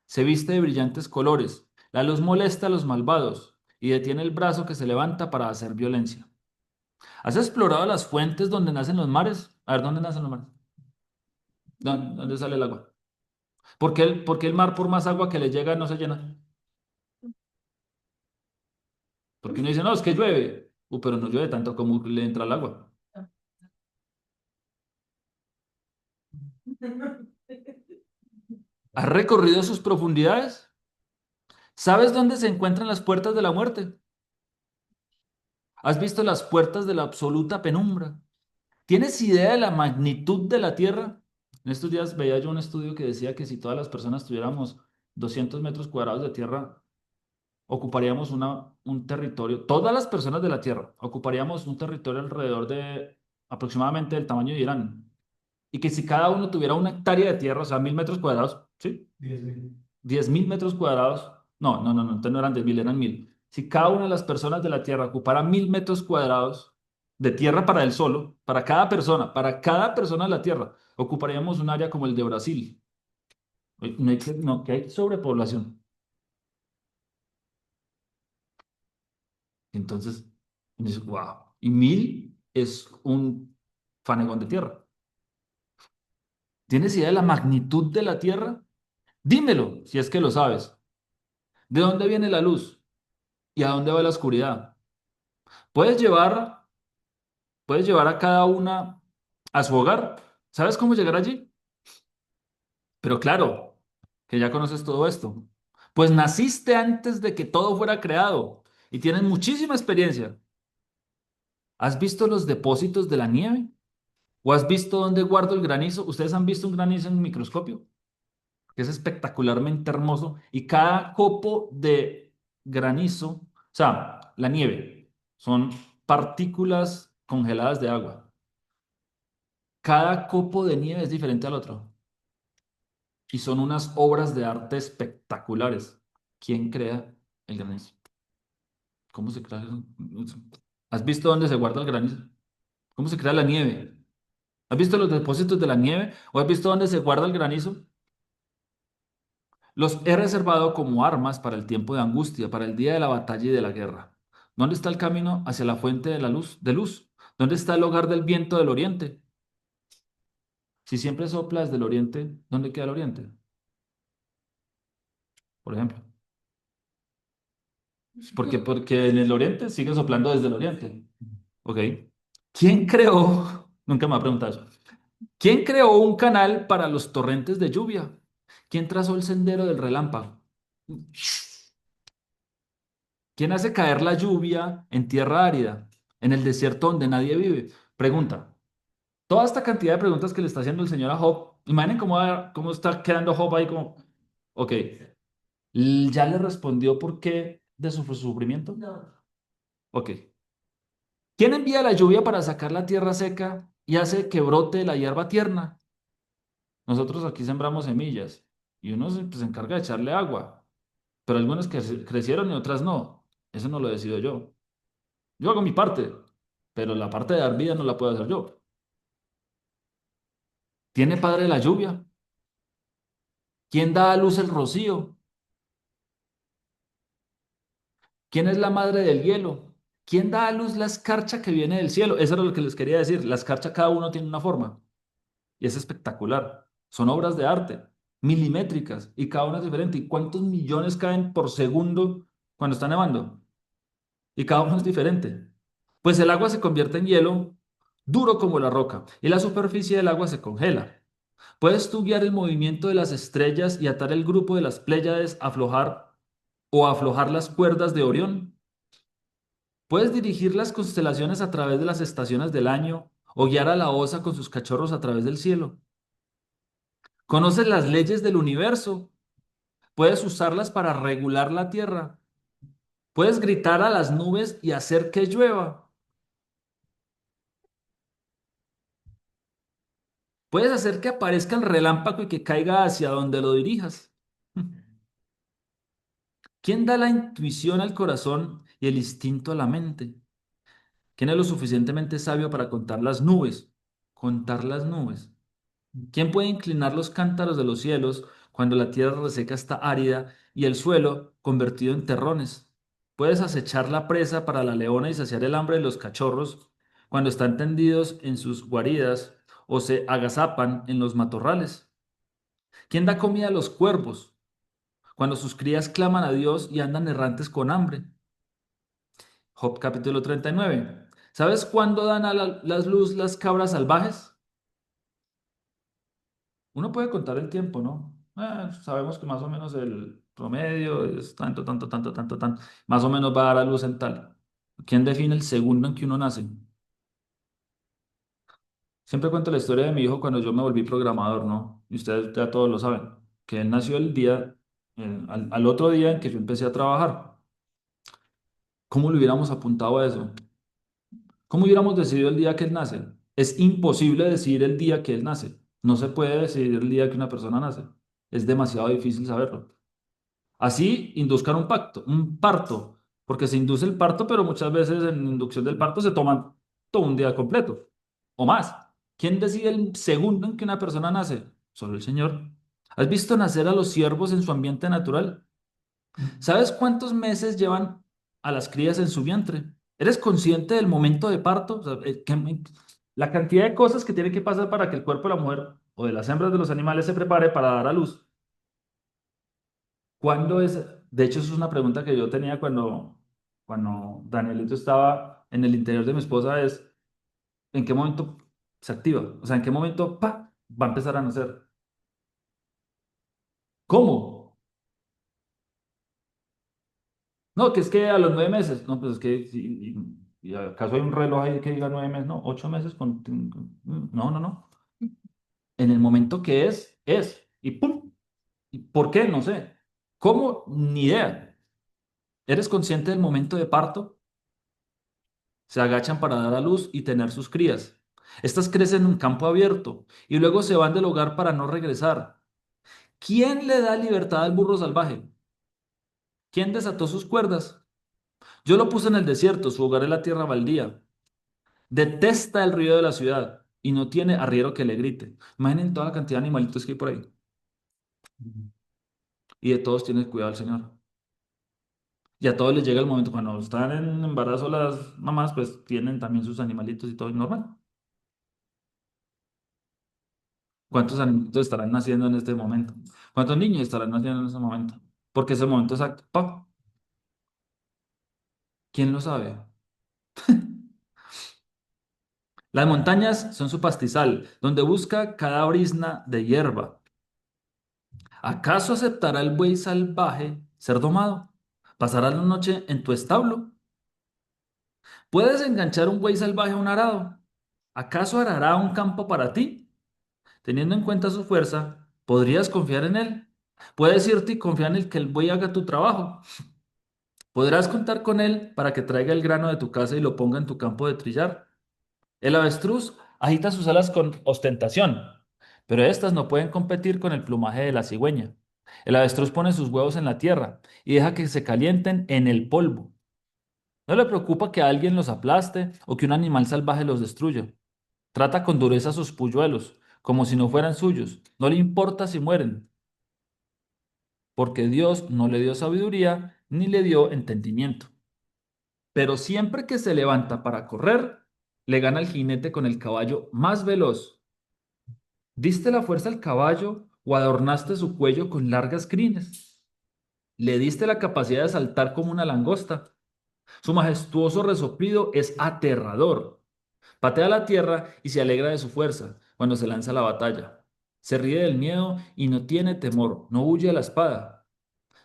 Se viste de brillantes colores. La luz molesta a los malvados y detiene el brazo que se levanta para hacer violencia. ¿Has explorado las fuentes donde nacen los mares? A ver, ¿dónde nacen los mares? ¿Dónde sale el agua? ¿Por qué el mar, por más agua que le llega, no se llena? Porque uno dice, no, es que llueve. Pero no llueve tanto como le entra el agua. ¿Has recorrido sus profundidades? ¿Sabes dónde se encuentran las puertas de la muerte? ¿Has visto las puertas de la absoluta penumbra? ¿Tienes idea de la magnitud de la Tierra? En estos días veía yo un estudio que decía que si todas las personas tuviéramos 200 metros cuadrados de tierra, ocuparíamos un territorio, todas las personas de la Tierra, ocuparíamos un territorio alrededor de aproximadamente el tamaño de Irán. Y que si cada uno tuviera una hectárea de tierra, o sea, 1000 metros cuadrados, ¿sí? 10.000 metros cuadrados, no, entonces no eran 10.000, eran 1.000. Si cada una de las personas de la Tierra ocupara 1.000 metros cuadrados de tierra para él solo, para cada persona de la Tierra, ocuparíamos un área como el de Brasil. No hay que hay sobrepoblación. Entonces, dices, wow. Y 1.000 es un fanegón de tierra. ¿Tienes idea de la magnitud de la Tierra? Dímelo, si es que lo sabes. ¿De dónde viene la luz y a dónde va la oscuridad? Puedes llevar, puedes llevar a cada una a su hogar. ¿Sabes cómo llegar allí? Pero claro, que ya conoces todo esto. Pues naciste antes de que todo fuera creado y tienes muchísima experiencia. ¿Has visto los depósitos de la nieve? ¿O has visto dónde guardo el granizo? ¿Ustedes han visto un granizo en un microscopio? Que es espectacularmente hermoso y cada copo de granizo, o sea, la nieve, son partículas congeladas de agua. Cada copo de nieve es diferente al otro y son unas obras de arte espectaculares. ¿Quién crea el granizo? ¿Cómo se crea eso? ¿Has visto dónde se guarda el granizo? ¿Cómo se crea la nieve? ¿Has visto los depósitos de la nieve? ¿O has visto dónde se guarda el granizo? Los he reservado como armas para el tiempo de angustia, para el día de la batalla y de la guerra. ¿Dónde está el camino hacia la fuente de la luz, de luz? ¿Dónde está el hogar del viento del oriente? Si siempre sopla desde el oriente, ¿dónde queda el oriente? Por ejemplo. Porque en el oriente sigue soplando desde el oriente. ¿Ok? ¿Quién creó? Nunca me ha preguntado eso. ¿Quién creó un canal para los torrentes de lluvia? ¿Quién trazó el sendero del relámpago? ¿Quién hace caer la lluvia en tierra árida, en el desierto donde nadie vive? Pregunta. Toda esta cantidad de preguntas que le está haciendo el Señor a Job, imaginen cómo está quedando Job ahí como, ok, ¿ya le respondió por qué de su sufrimiento? No. Ok. ¿Quién envía la lluvia para sacar la tierra seca y hace que brote la hierba tierna? Nosotros aquí sembramos semillas y uno se encarga de echarle agua, pero algunas que crecieron y otras no. Eso no lo decido yo. Yo hago mi parte, pero la parte de dar vida no la puedo hacer yo. ¿Tiene padre la lluvia? ¿Quién da a luz el rocío? ¿Quién es la madre del hielo? ¿Quién da a luz la escarcha que viene del cielo? Eso era lo que les quería decir. La escarcha cada uno tiene una forma y es espectacular. Son obras de arte, milimétricas y cada una es diferente. ¿Y cuántos millones caen por segundo cuando está nevando? Y cada uno es diferente. Pues el agua se convierte en hielo duro como la roca y la superficie del agua se congela. ¿Puedes tú guiar el movimiento de las estrellas y atar el grupo de las Pléyades, aflojar las cuerdas de Orión? ¿Puedes dirigir las constelaciones a través de las estaciones del año o guiar a la osa con sus cachorros a través del cielo? ¿Conoces las leyes del universo? ¿Puedes usarlas para regular la tierra? ¿Puedes gritar a las nubes y hacer que llueva? Puedes hacer que aparezca el relámpago y que caiga hacia donde lo dirijas. ¿Quién da la intuición al corazón y el instinto a la mente? ¿Quién es lo suficientemente sabio para contar las nubes? Contar las nubes. ¿Quién puede inclinar los cántaros de los cielos cuando la tierra reseca está árida y el suelo convertido en terrones? Puedes acechar la presa para la leona y saciar el hambre de los cachorros cuando están tendidos en sus guaridas o se agazapan en los matorrales. ¿Quién da comida a los cuervos cuando sus crías claman a Dios y andan errantes con hambre? Job capítulo 39. ¿Sabes cuándo dan a las luz las cabras salvajes? Uno puede contar el tiempo, ¿no? Sabemos que más o menos el promedio es tanto, tanto, tanto, tanto, tanto. Más o menos va a dar a luz en tal. ¿Quién define el segundo en que uno nace? Siempre cuento la historia de mi hijo cuando yo me volví programador, ¿no? Y ustedes ya todos lo saben, que él nació el día, al otro día en que yo empecé a trabajar. ¿Cómo le hubiéramos apuntado a eso? ¿Cómo hubiéramos decidido el día que él nace? Es imposible decidir el día que él nace. No se puede decidir el día que una persona nace. Es demasiado difícil saberlo. Así induzcan un parto, porque se induce el parto, pero muchas veces en inducción del parto se toman todo un día completo o más. ¿Quién decide el segundo en que una persona nace? Solo el Señor. ¿Has visto nacer a los ciervos en su ambiente natural? ¿Sabes cuántos meses llevan a las crías en su vientre? ¿Eres consciente del momento de parto? O sea, la cantidad de cosas que tiene que pasar para que el cuerpo de la mujer o de las hembras de los animales se prepare para dar a luz. ¿Cuándo es? De hecho, eso es una pregunta que yo tenía cuando Danielito estaba en el interior de mi esposa, es ¿en qué momento se activa? O sea, ¿en qué momento va a empezar a nacer? ¿Cómo? No, que es que a los 9 meses. No, pues es que, ¿y acaso hay un reloj ahí que diga 9 meses? No, 8 meses No, no, no. En el momento que es. Y ¡pum! ¿Y por qué? No sé. ¿Cómo? Ni idea. ¿Eres consciente del momento de parto? Se agachan para dar a luz y tener sus crías. Estas crecen en un campo abierto y luego se van del hogar para no regresar. ¿Quién le da libertad al burro salvaje? ¿Quién desató sus cuerdas? Yo lo puse en el desierto, su hogar es la tierra baldía. Detesta el ruido de la ciudad y no tiene arriero que le grite. Imaginen toda la cantidad de animalitos que hay por ahí. Y de todos tiene cuidado el Señor. Y a todos les llega el momento, cuando están en embarazo las mamás, pues tienen también sus animalitos y todo es normal. ¿Cuántos animalitos estarán naciendo en este momento? ¿Cuántos niños estarán naciendo en ese momento? Porque es el momento exacto. ¡Pap! ¿Quién lo sabe? Las montañas son su pastizal, donde busca cada brizna de hierba. ¿Acaso aceptará el buey salvaje ser domado? ¿Pasará la noche en tu establo? ¿Puedes enganchar un buey salvaje a un arado? ¿Acaso arará un campo para ti? Teniendo en cuenta su fuerza, ¿podrías confiar en él? Puedes irte y confiar en el que el buey haga tu trabajo. Podrás contar con él para que traiga el grano de tu casa y lo ponga en tu campo de trillar. El avestruz agita sus alas con ostentación, pero estas no pueden competir con el plumaje de la cigüeña. El avestruz pone sus huevos en la tierra y deja que se calienten en el polvo. No le preocupa que alguien los aplaste o que un animal salvaje los destruya. Trata con dureza a sus polluelos, como si no fueran suyos. No le importa si mueren, porque Dios no le dio sabiduría ni le dio entendimiento. Pero siempre que se levanta para correr, le gana el jinete con el caballo más veloz. ¿Diste la fuerza al caballo o adornaste su cuello con largas crines? Le diste la capacidad de saltar como una langosta. Su majestuoso resoplido es aterrador. Patea la tierra y se alegra de su fuerza cuando se lanza a la batalla. Se ríe del miedo y no tiene temor, no huye a la espada.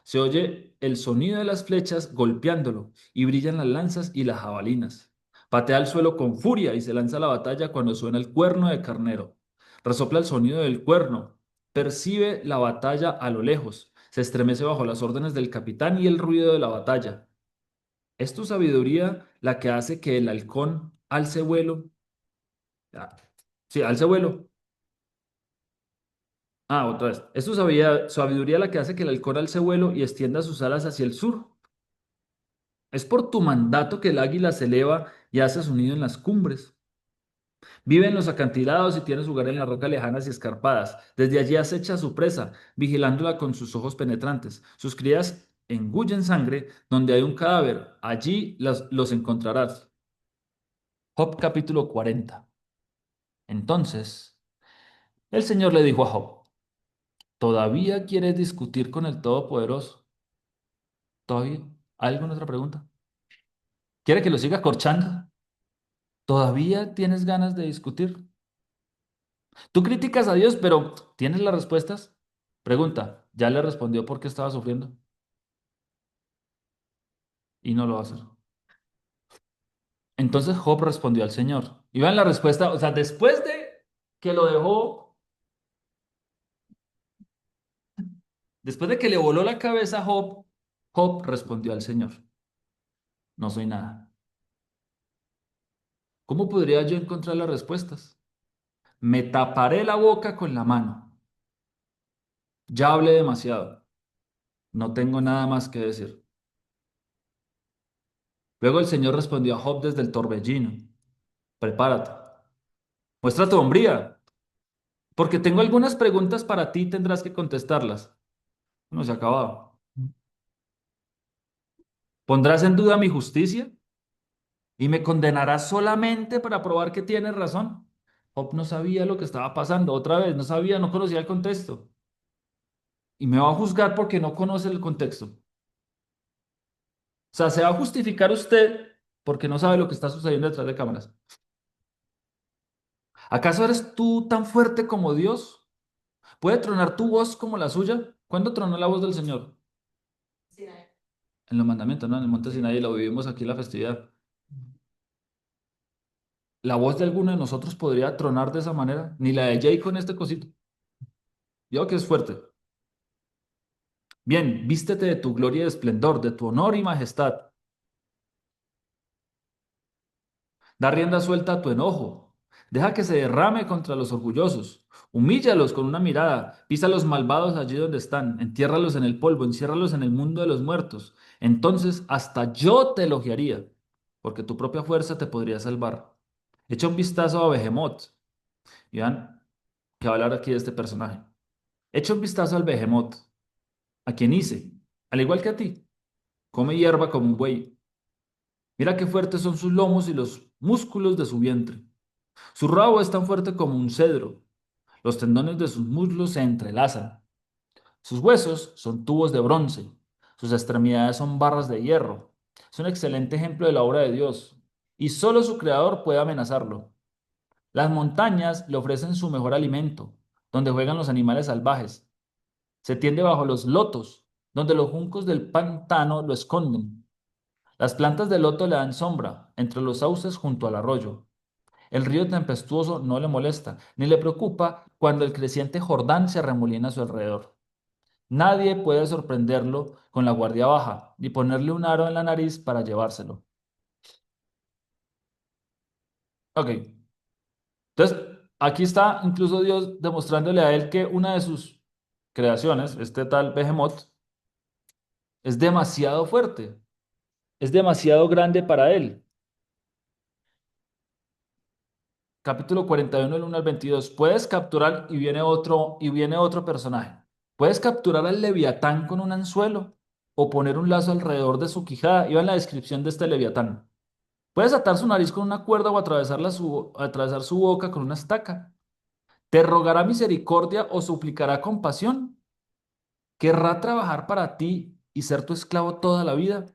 Se oye el sonido de las flechas golpeándolo y brillan las lanzas y las jabalinas. Patea el suelo con furia y se lanza a la batalla cuando suena el cuerno de carnero. Resopla el sonido del cuerno. Percibe la batalla a lo lejos. Se estremece bajo las órdenes del capitán y el ruido de la batalla. ¿Es tu sabiduría la que hace que el halcón alce vuelo? Ah, sí, alce vuelo. Ah, otra vez. Es tu sabiduría la que hace que el halcón alce vuelo y extienda sus alas hacia el sur. Es por tu mandato que el águila se eleva y hace su nido en las cumbres. Vive en los acantilados y tiene su hogar en las rocas lejanas y escarpadas. Desde allí acecha a su presa, vigilándola con sus ojos penetrantes. Sus crías engullen sangre. Donde hay un cadáver, allí los encontrarás. Job capítulo 40. Entonces, el Señor le dijo a Job, ¿todavía quieres discutir con el Todopoderoso? ¿Todavía? ¿Hay alguna otra pregunta? ¿Quiere que lo siga corchando? ¿Todavía tienes ganas de discutir? Tú criticas a Dios, pero ¿tienes las respuestas? Pregunta, ¿ya le respondió por qué estaba sufriendo? Y no lo va a hacer. Entonces Job respondió al Señor. Y vean la respuesta, o sea, después de que lo dejó, después de que le voló la cabeza a Job, Job respondió al Señor, no soy nada. ¿Cómo podría yo encontrar las respuestas? Me taparé la boca con la mano. Ya hablé demasiado. No tengo nada más que decir. Luego el Señor respondió a Job desde el torbellino. Prepárate. Muestra tu hombría, porque tengo algunas preguntas para ti y tendrás que contestarlas. No se ha acabado. ¿Pondrás en duda mi justicia y me condenarás solamente para probar que tienes razón? Job no sabía lo que estaba pasando, otra vez, no sabía, no conocía el contexto. Y me va a juzgar porque no conoce el contexto. O sea, se va a justificar usted porque no sabe lo que está sucediendo detrás de cámaras. ¿Acaso eres tú tan fuerte como Dios? ¿Puede tronar tu voz como la suya? ¿Cuándo tronó la voz del Señor? En los mandamientos, ¿no? En el monte Sinaí lo vivimos aquí en la festividad. ¿La voz de alguno de nosotros podría tronar de esa manera? Ni la de Jay con este cosito. Yo que es fuerte. Bien, vístete de tu gloria y esplendor, de tu honor y majestad. Da rienda suelta a tu enojo. Deja que se derrame contra los orgullosos. Humíllalos con una mirada. Pisa a los malvados allí donde están. Entiérralos en el polvo. Enciérralos en el mundo de los muertos. Entonces hasta yo te elogiaría, porque tu propia fuerza te podría salvar. Echa un vistazo a Behemoth. Y vean que va a hablar aquí de este personaje. Echa un vistazo al Behemoth, a quien hice, al igual que a ti. Come hierba como un buey. Mira qué fuertes son sus lomos y los músculos de su vientre. Su rabo es tan fuerte como un cedro. Los tendones de sus muslos se entrelazan. Sus huesos son tubos de bronce. Sus extremidades son barras de hierro. Es un excelente ejemplo de la obra de Dios. Y solo su creador puede amenazarlo. Las montañas le ofrecen su mejor alimento, donde juegan los animales salvajes. Se tiende bajo los lotos, donde los juncos del pantano lo esconden. Las plantas de loto le dan sombra entre los sauces junto al arroyo. El río tempestuoso no le molesta, ni le preocupa cuando el creciente Jordán se arremolina a su alrededor. Nadie puede sorprenderlo con la guardia baja, ni ponerle un aro en la nariz para llevárselo. Ok, entonces aquí está incluso Dios demostrándole a él que una de sus creaciones, este tal Behemoth, es demasiado fuerte, es demasiado grande para él. Capítulo 41, del 1 al 22. Puedes capturar, y viene otro personaje. Puedes capturar al leviatán con un anzuelo o poner un lazo alrededor de su quijada. Iba en la descripción de este leviatán. Puedes atar su nariz con una cuerda o atravesar su boca con una estaca. ¿Te rogará misericordia o suplicará compasión? ¿Querrá trabajar para ti y ser tu esclavo toda la vida?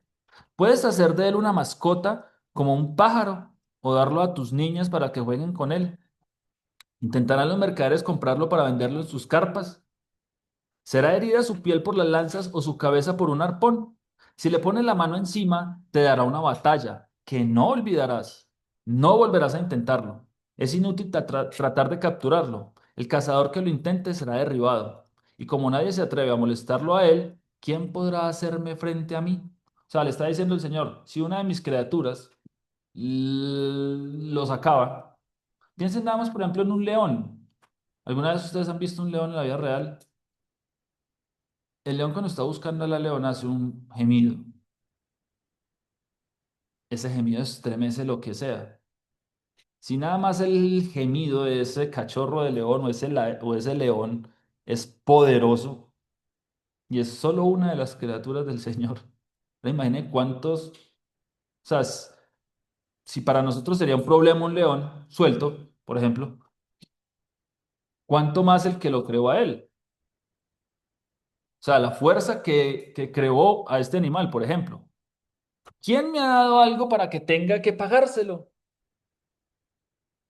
Puedes hacer de él una mascota como un pájaro o darlo a tus niñas para que jueguen con él. ¿Intentarán los mercaderes comprarlo para venderlo en sus carpas? ¿Será herida su piel por las lanzas o su cabeza por un arpón? Si le pones la mano encima, te dará una batalla que no olvidarás. No volverás a intentarlo. Es inútil tratar de capturarlo. El cazador que lo intente será derribado. Y como nadie se atreve a molestarlo a él, ¿quién podrá hacerme frente a mí? O sea, le está diciendo el Señor, si una de mis criaturas los acaba, piensen nada más, por ejemplo, en un león. ¿Alguna vez ustedes han visto un león en la vida real? El león cuando está buscando a la leona hace un gemido. Ese gemido estremece lo que sea. Si nada más el gemido de ese cachorro de león o ese león es poderoso y es solo una de las criaturas del Señor. Imaginen cuántos, o sea, si para nosotros sería un problema un león suelto, por ejemplo, ¿cuánto más el que lo creó a él? O sea, la fuerza que creó a este animal, por ejemplo. ¿Quién me ha dado algo para que tenga que pagárselo?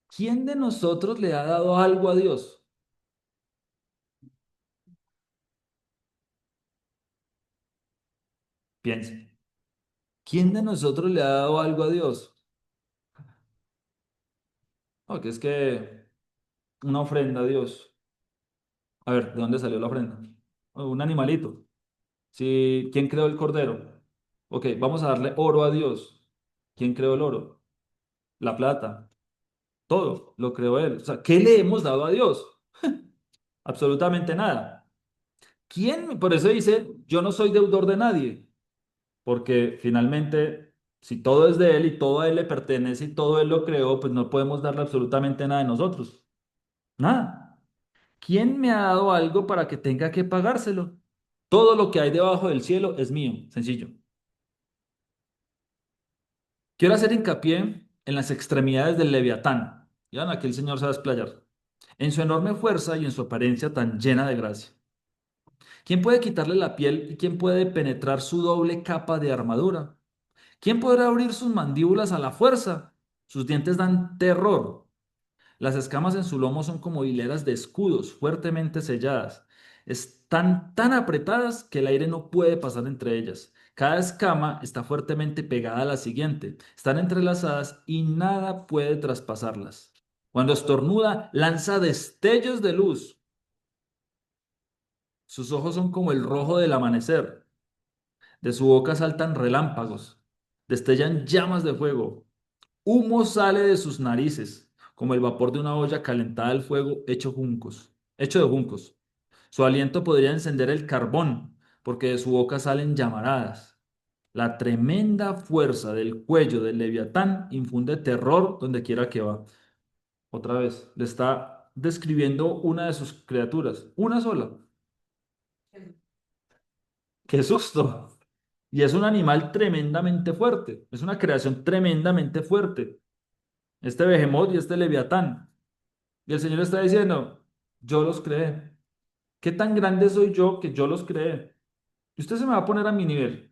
¿Quién de nosotros le ha dado algo a Dios? Piense. ¿Quién de nosotros le ha dado algo a Dios? Porque es que una ofrenda a Dios. A ver, ¿de dónde salió la ofrenda? Un animalito. Sí, ¿quién creó el cordero? Ok, vamos a darle oro a Dios. ¿Quién creó el oro? La plata. Todo lo creó Él. O sea, ¿qué le hemos dado a Dios? Absolutamente nada. ¿Quién? Por eso dice, yo no soy deudor de nadie. Porque finalmente, si todo es de Él y todo a Él le pertenece y todo Él lo creó, pues no podemos darle absolutamente nada de nosotros. Nada. ¿Quién me ha dado algo para que tenga que pagárselo? Todo lo que hay debajo del cielo es mío. Sencillo. Quiero hacer hincapié en las extremidades del Leviatán. Y van, aquí el Señor se va a explayar. En su enorme fuerza y en su apariencia tan llena de gracia. ¿Quién puede quitarle la piel y quién puede penetrar su doble capa de armadura? ¿Quién podrá abrir sus mandíbulas a la fuerza? Sus dientes dan terror. Las escamas en su lomo son como hileras de escudos fuertemente selladas. Están tan apretadas que el aire no puede pasar entre ellas. Cada escama está fuertemente pegada a la siguiente. Están entrelazadas y nada puede traspasarlas. Cuando estornuda, lanza destellos de luz. Sus ojos son como el rojo del amanecer. De su boca saltan relámpagos. Destellan llamas de fuego. Humo sale de sus narices, como el vapor de una olla calentada al fuego hecho de juncos. Su aliento podría encender el carbón, porque de su boca salen llamaradas. La tremenda fuerza del cuello del Leviatán infunde terror donde quiera que va. Otra vez, le está describiendo una de sus criaturas, una sola. ¡Qué susto! Y es un animal tremendamente fuerte, es una creación tremendamente fuerte. Este Behemoth y este Leviatán. Y el Señor está diciendo, yo los creé. ¿Qué tan grande soy yo que yo los creé? Y usted se me va a poner a mi nivel.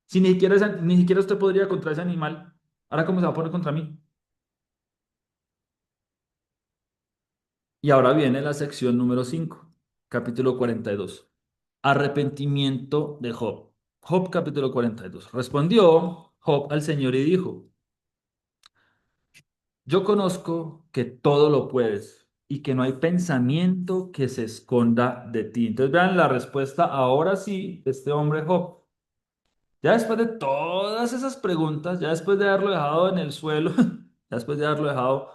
Si ni siquiera, ni siquiera usted podría contra ese animal, ahora cómo se va a poner contra mí. Y ahora viene la sección número 5, capítulo 42. Arrepentimiento de Job. Job capítulo 42. Respondió Job al Señor y dijo, yo conozco que todo lo puedes y que no hay pensamiento que se esconda de ti. Entonces vean la respuesta ahora sí de este hombre Job. Ya después de todas esas preguntas, ya después de haberlo dejado en el suelo, ya después de haberlo dejado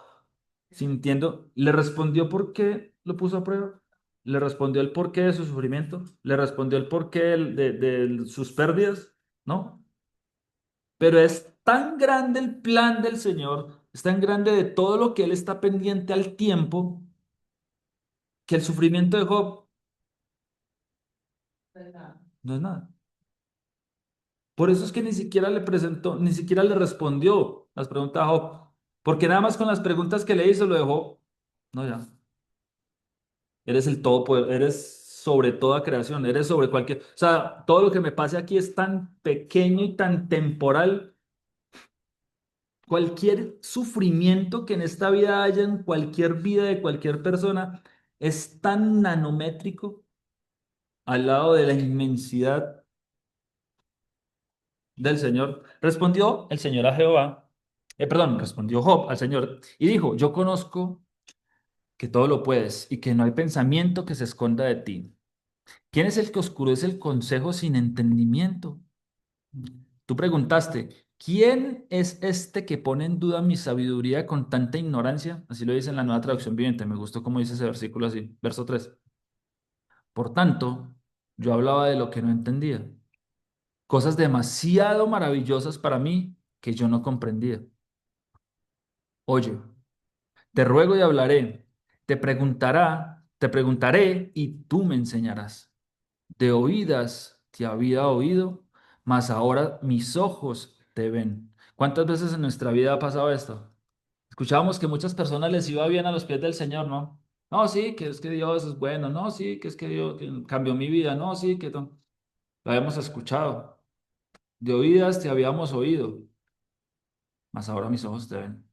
sintiendo, le respondió por qué lo puso a prueba, le respondió el porqué de su sufrimiento, le respondió el porqué de sus pérdidas, ¿no? Pero es tan grande el plan del Señor, es tan grande de todo lo que Él está pendiente al tiempo, que el sufrimiento de Job no es nada. Por eso es que ni siquiera le presentó, ni siquiera le respondió las preguntas a Job, porque nada más con las preguntas que le hizo lo dejó. No, ya, eres el todo, eres sobre toda creación, eres sobre cualquier, o sea, todo lo que me pase aquí es tan pequeño y tan temporal. Cualquier sufrimiento que en esta vida haya, en cualquier vida de cualquier persona, es tan nanométrico al lado de la inmensidad del Señor. Respondió el Señor a Jehová, perdón, respondió Job al Señor y dijo, yo conozco que todo lo puedes y que no hay pensamiento que se esconda de ti. ¿Quién es el que oscurece el consejo sin entendimiento? Tú preguntaste, ¿Quién es este que pone en duda mi sabiduría con tanta ignorancia? Así lo dice en la Nueva Traducción Viviente. Me gustó cómo dice ese versículo así, verso 3. Por tanto, yo hablaba de lo que no entendía, cosas demasiado maravillosas para mí que yo no comprendía. Oye, te ruego y hablaré, te preguntaré y tú me enseñarás. De oídas te había oído, mas ahora mis ojos te ven. ¿Cuántas veces en nuestra vida ha pasado esto? Escuchábamos que muchas personas les iba bien a los pies del Señor, ¿no? No, sí, que es que Dios es bueno, no, sí, que es que Dios que cambió mi vida, no, sí, que lo habíamos escuchado. De oídas te habíamos oído, mas ahora mis ojos te ven.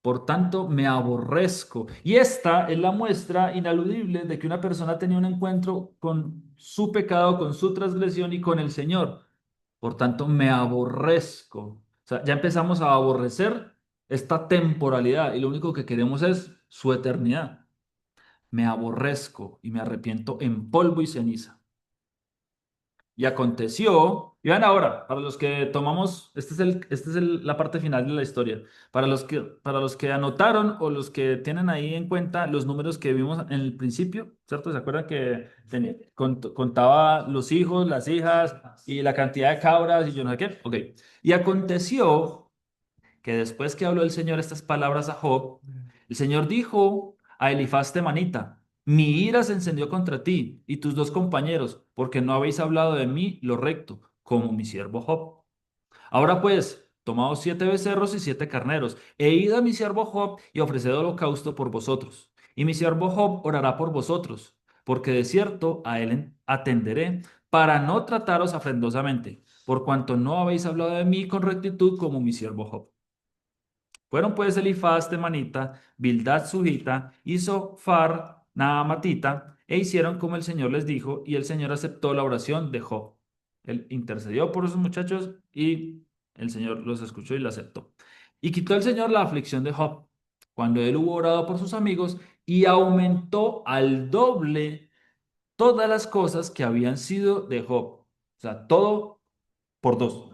Por tanto, me aborrezco. Y esta es la muestra inaludible de que una persona tenía un encuentro con su pecado, con su transgresión y con el Señor. Por tanto, me aborrezco. O sea, ya empezamos a aborrecer esta temporalidad y lo único que queremos es su eternidad. Me aborrezco y me arrepiento en polvo y ceniza. Y aconteció, y vean ahora, para los que tomamos, la parte final de la historia, para los que anotaron o los que tienen ahí en cuenta los números que vimos en el principio, ¿cierto? ¿Se acuerdan que contaba los hijos, las hijas y la cantidad de cabras y yo no sé qué? Ok. Y aconteció que después que habló el Señor estas palabras a Job, el Señor dijo a Elifaz temanita, mi ira se encendió contra ti y tus dos compañeros, porque no habéis hablado de mí lo recto, como mi siervo Job. Ahora pues, tomaos 7 becerros y 7 carneros, e id a mi siervo Job y ofreced holocausto por vosotros. Y mi siervo Job orará por vosotros, porque de cierto a él atenderé, para no trataros afrentosamente, por cuanto no habéis hablado de mí con rectitud como mi siervo Job. Fueron pues Elifaz temanita, Bildad sujita y Sofar naamatita, e hicieron como el Señor les dijo, y el Señor aceptó la oración de Job. Él intercedió por esos muchachos y el Señor los escuchó y la aceptó. Y quitó el Señor la aflicción de Job, cuando él hubo orado por sus amigos, y aumentó al doble todas las cosas que habían sido de Job. O sea, todo por dos.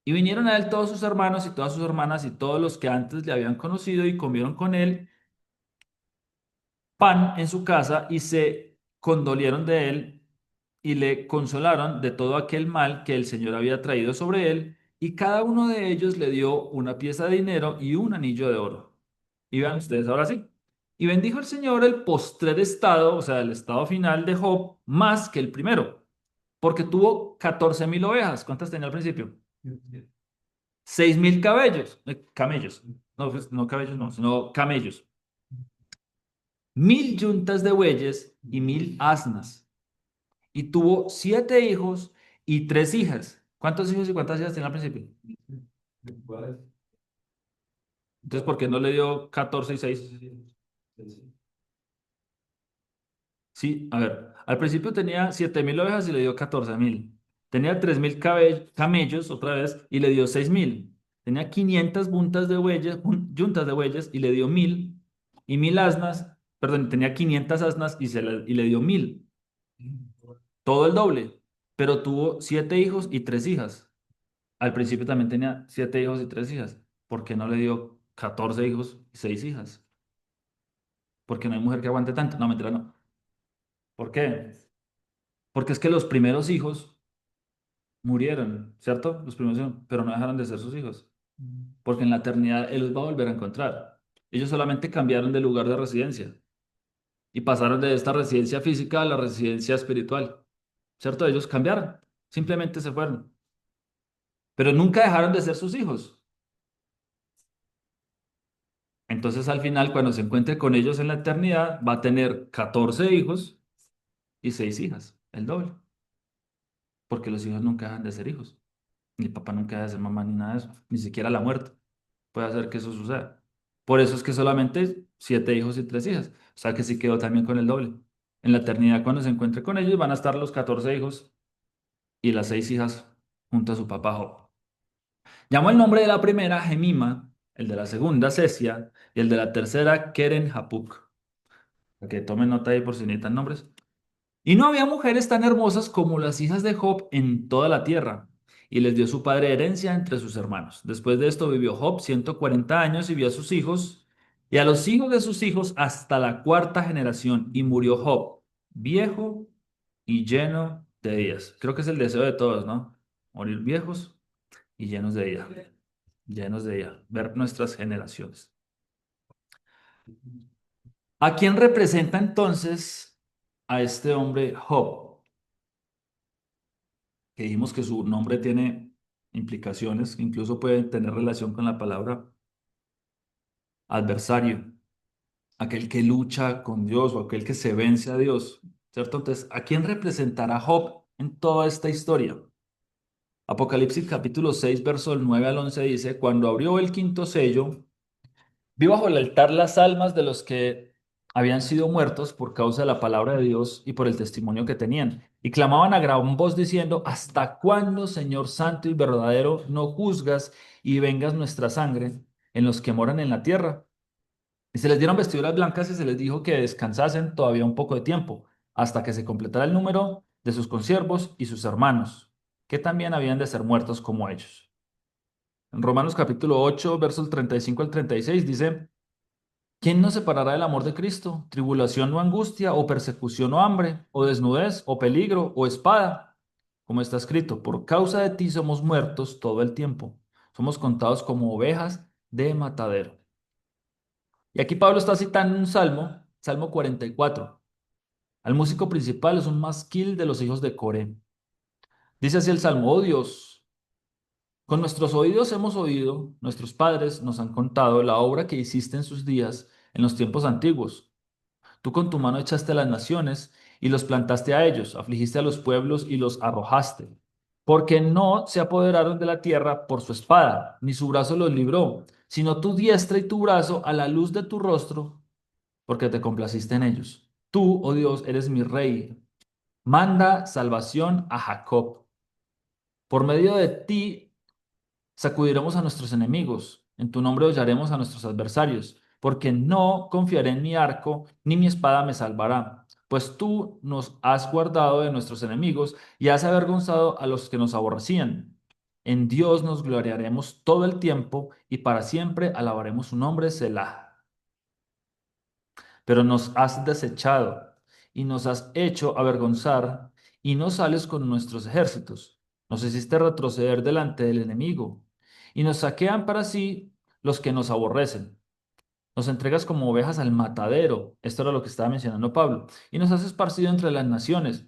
Y vinieron a él todos sus hermanos y todas sus hermanas y todos los que antes le habían conocido y comieron con él pan en su casa y se condolieron de él y le consolaron de todo aquel mal que el Señor había traído sobre él, y cada uno de ellos le dio una pieza de dinero y un anillo de oro. Y vean ustedes ahora sí. Y bendijo el Señor el postrer estado, o sea, el estado final de Job, más que el primero, porque tuvo 14.000 ovejas. ¿Cuántas tenía al principio? 6.000 camellos, no, pues, no cabellos, no, sino camellos, 1.000 yuntas de bueyes y 1.000 asnas. Y tuvo 7 hijos y 3 hijas. ¿Cuántos hijos y cuántas hijas tenía al principio? Entonces, ¿por qué no le dio 14 y 6? Sí, a ver, al principio tenía 7.000 ovejas y le dio 14.000. Tenía 3.000 camellos otra vez y le dio 6.000. Tenía 500 yuntas de bueyes y le dio 1.000. Y 1.000 asnas, perdón, tenía 500 asnas y le dio 1.000. Todo el doble. Pero tuvo 7 hijos y 3 hijas. Al principio también tenía 7 hijos y 3 hijas. ¿Por qué no le dio 14 hijos y 6 hijas? Porque no hay mujer que aguante tanto. No, mentira, no. ¿Por qué? Porque es que los primeros hijos murieron, ¿cierto? Los primeros hijos, pero no dejaron de ser sus hijos, porque en la eternidad Él los va a volver a encontrar. Ellos solamente cambiaron de lugar de residencia y pasaron de esta residencia física a la residencia espiritual, ¿cierto? Ellos cambiaron, simplemente se fueron, pero nunca dejaron de ser sus hijos. Entonces al final, cuando se encuentre con ellos en la eternidad, va a tener 14 hijos y 6 hijas, el doble, porque los hijos nunca dejan de ser hijos. Ni papá nunca deja de ser mamá ni nada de eso, ni siquiera la muerte puede hacer que eso suceda. Por eso es que solamente 7 hijos y 3 hijas. O sea que sí quedó también con el doble. En la eternidad, cuando se encuentre con ellos, van a estar los 14 hijos y las 6 hijas junto a su papá Job. Llamó el nombre de la primera Gemima, el de la segunda Cesia y el de la tercera Keren Hapuk. Para que tomen nota ahí por si necesitan nombres. Y no había mujeres tan hermosas como las hijas de Job en toda la tierra. y les dio su padre herencia entre sus hermanos. Después de esto vivió Job 140 años y vio a sus hijos y a los hijos de sus hijos hasta la cuarta generación, y murió Job, viejo y lleno de días. Creo que es el deseo de todos, ¿no? Morir viejos y llenos de ella, ver nuestras generaciones. ¿A quién representa entonces a este hombre Job? Que dijimos que su nombre tiene implicaciones, incluso puede tener relación con la palabra adversario, aquel que lucha con Dios o aquel que se vence a Dios, ¿cierto? Entonces, ¿a quién representará Job en toda esta historia? Apocalipsis capítulo 6, verso del 9 al 11 dice, cuando abrió el quinto sello, vi bajo el altar las almas de los que habían sido muertos por causa de la palabra de Dios y por el testimonio que tenían. Y clamaban a gran voz diciendo, ¿hasta cuándo, Señor santo y verdadero, no juzgas y vengas nuestra sangre en los que moran en la tierra? Y se les dieron vestiduras blancas y se les dijo que descansasen todavía un poco de tiempo, hasta que se completara el número de sus consiervos y sus hermanos, que también habían de ser muertos como ellos. En Romanos capítulo 8, versos 35 al 36 dice, ¿quién nos separará del amor de Cristo? ¿Tribulación o angustia, o persecución o hambre, o desnudez, o peligro, o espada? Como está escrito, por causa de ti somos muertos todo el tiempo. Somos contados como ovejas de matadero. Y aquí Pablo está citando un salmo, Salmo 44. Al músico principal es un masquil de los hijos de Coré. Dice así el salmo, oh Dios, con nuestros oídos hemos oído, nuestros padres nos han contado la obra que hiciste en sus días, en los tiempos antiguos. Tú con tu mano echaste a las naciones y los plantaste a ellos, afligiste a los pueblos y los arrojaste, porque no se apoderaron de la tierra por su espada, ni su brazo los libró, sino tu diestra y tu brazo a la luz de tu rostro, porque te complaciste en ellos. Tú, oh Dios, eres mi rey. Manda salvación a Jacob. Por medio de ti sacudiremos a nuestros enemigos, en tu nombre hollaremos a nuestros adversarios, porque no confiaré en mi arco, ni mi espada me salvará, pues tú nos has guardado de nuestros enemigos y has avergonzado a los que nos aborrecían. En Dios nos gloriaremos todo el tiempo y para siempre alabaremos su nombre, Selah. Pero nos has desechado y nos has hecho avergonzar y no sales con nuestros ejércitos. Nos hiciste retroceder delante del enemigo y nos saquean para sí los que nos aborrecen. Nos entregas como ovejas al matadero. Esto era lo que estaba mencionando Pablo. Y nos has esparcido entre las naciones.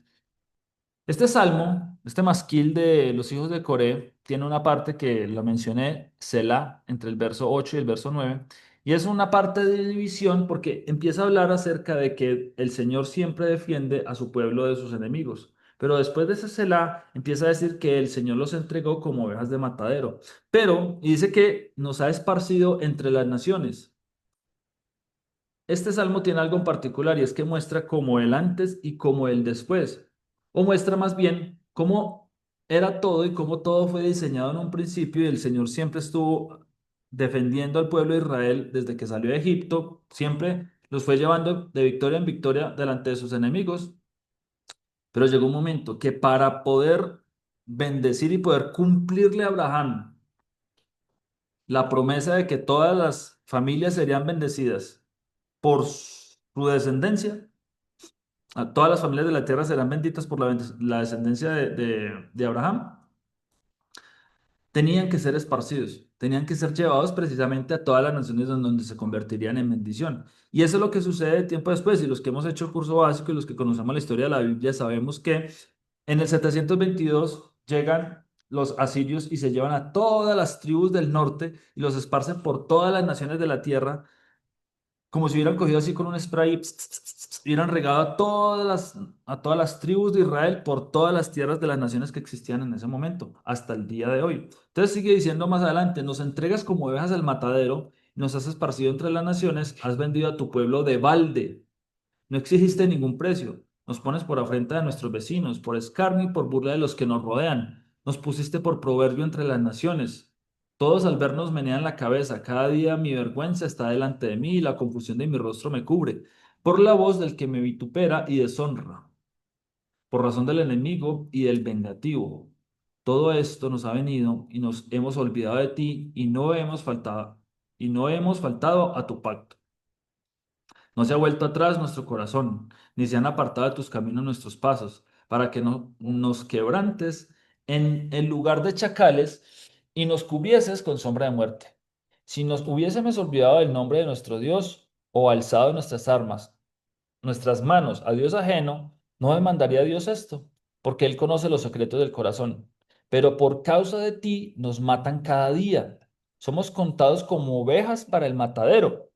Este salmo, este masquil de los hijos de Coré, tiene una parte que lo mencioné, Selah, entre el verso 8 y el verso 9, y es una parte de división porque empieza a hablar acerca de que el Señor siempre defiende a su pueblo de sus enemigos. Pero después de ese Selah, empieza a decir que el Señor los entregó como ovejas de matadero. Pero, y dice que nos ha esparcido entre las naciones. Este salmo tiene algo en particular y es que muestra como el antes y como el después, o muestra más bien cómo era todo y cómo todo fue diseñado en un principio y el Señor siempre estuvo defendiendo al pueblo de Israel desde que salió de Egipto, siempre los fue llevando de victoria en victoria delante de sus enemigos, pero llegó un momento que para poder bendecir y poder cumplirle a Abraham la promesa de que todas las familias serían bendecidas por su descendencia, a todas las familias de la tierra serán benditas por la descendencia de Abraham, tenían que ser esparcidos, tenían que ser llevados precisamente a todas las naciones donde se convertirían en bendición. Y eso es lo que sucede tiempo después. Y los que hemos hecho el curso básico y los que conocemos la historia de la Biblia sabemos que en el 722 llegan los asirios y se llevan a todas las tribus del norte y los esparcen por todas las naciones de la tierra como si hubieran cogido así con un spray, y hubieran regado a todas las tribus de Israel por todas las tierras de las naciones que existían en ese momento, hasta el día de hoy. Entonces sigue diciendo más adelante, nos entregas como ovejas al matadero, nos has esparcido entre las naciones, has vendido a tu pueblo de balde. No exigiste ningún precio. Nos pones por afrenta de nuestros vecinos, por escarnio y por burla de los que nos rodean. Nos pusiste por proverbio entre las naciones. Todos al vernos menean la cabeza. Cada día mi vergüenza está delante de mí y la confusión de mi rostro me cubre. Por la voz del que me vitupera y deshonra. Por razón del enemigo y del vengativo. Todo esto nos ha venido y nos hemos olvidado de ti y no hemos faltado a tu pacto. No se ha vuelto atrás nuestro corazón, ni se han apartado de tus caminos nuestros pasos, para que no nos quebrantes en el lugar de chacales y nos cubieses con sombra de muerte. Si nos hubiésemos olvidado del nombre de nuestro Dios o alzado nuestras manos a Dios ajeno, no demandaría a Dios esto, porque Él conoce los secretos del corazón. Pero por causa de ti nos matan cada día. Somos contados como ovejas para el matadero.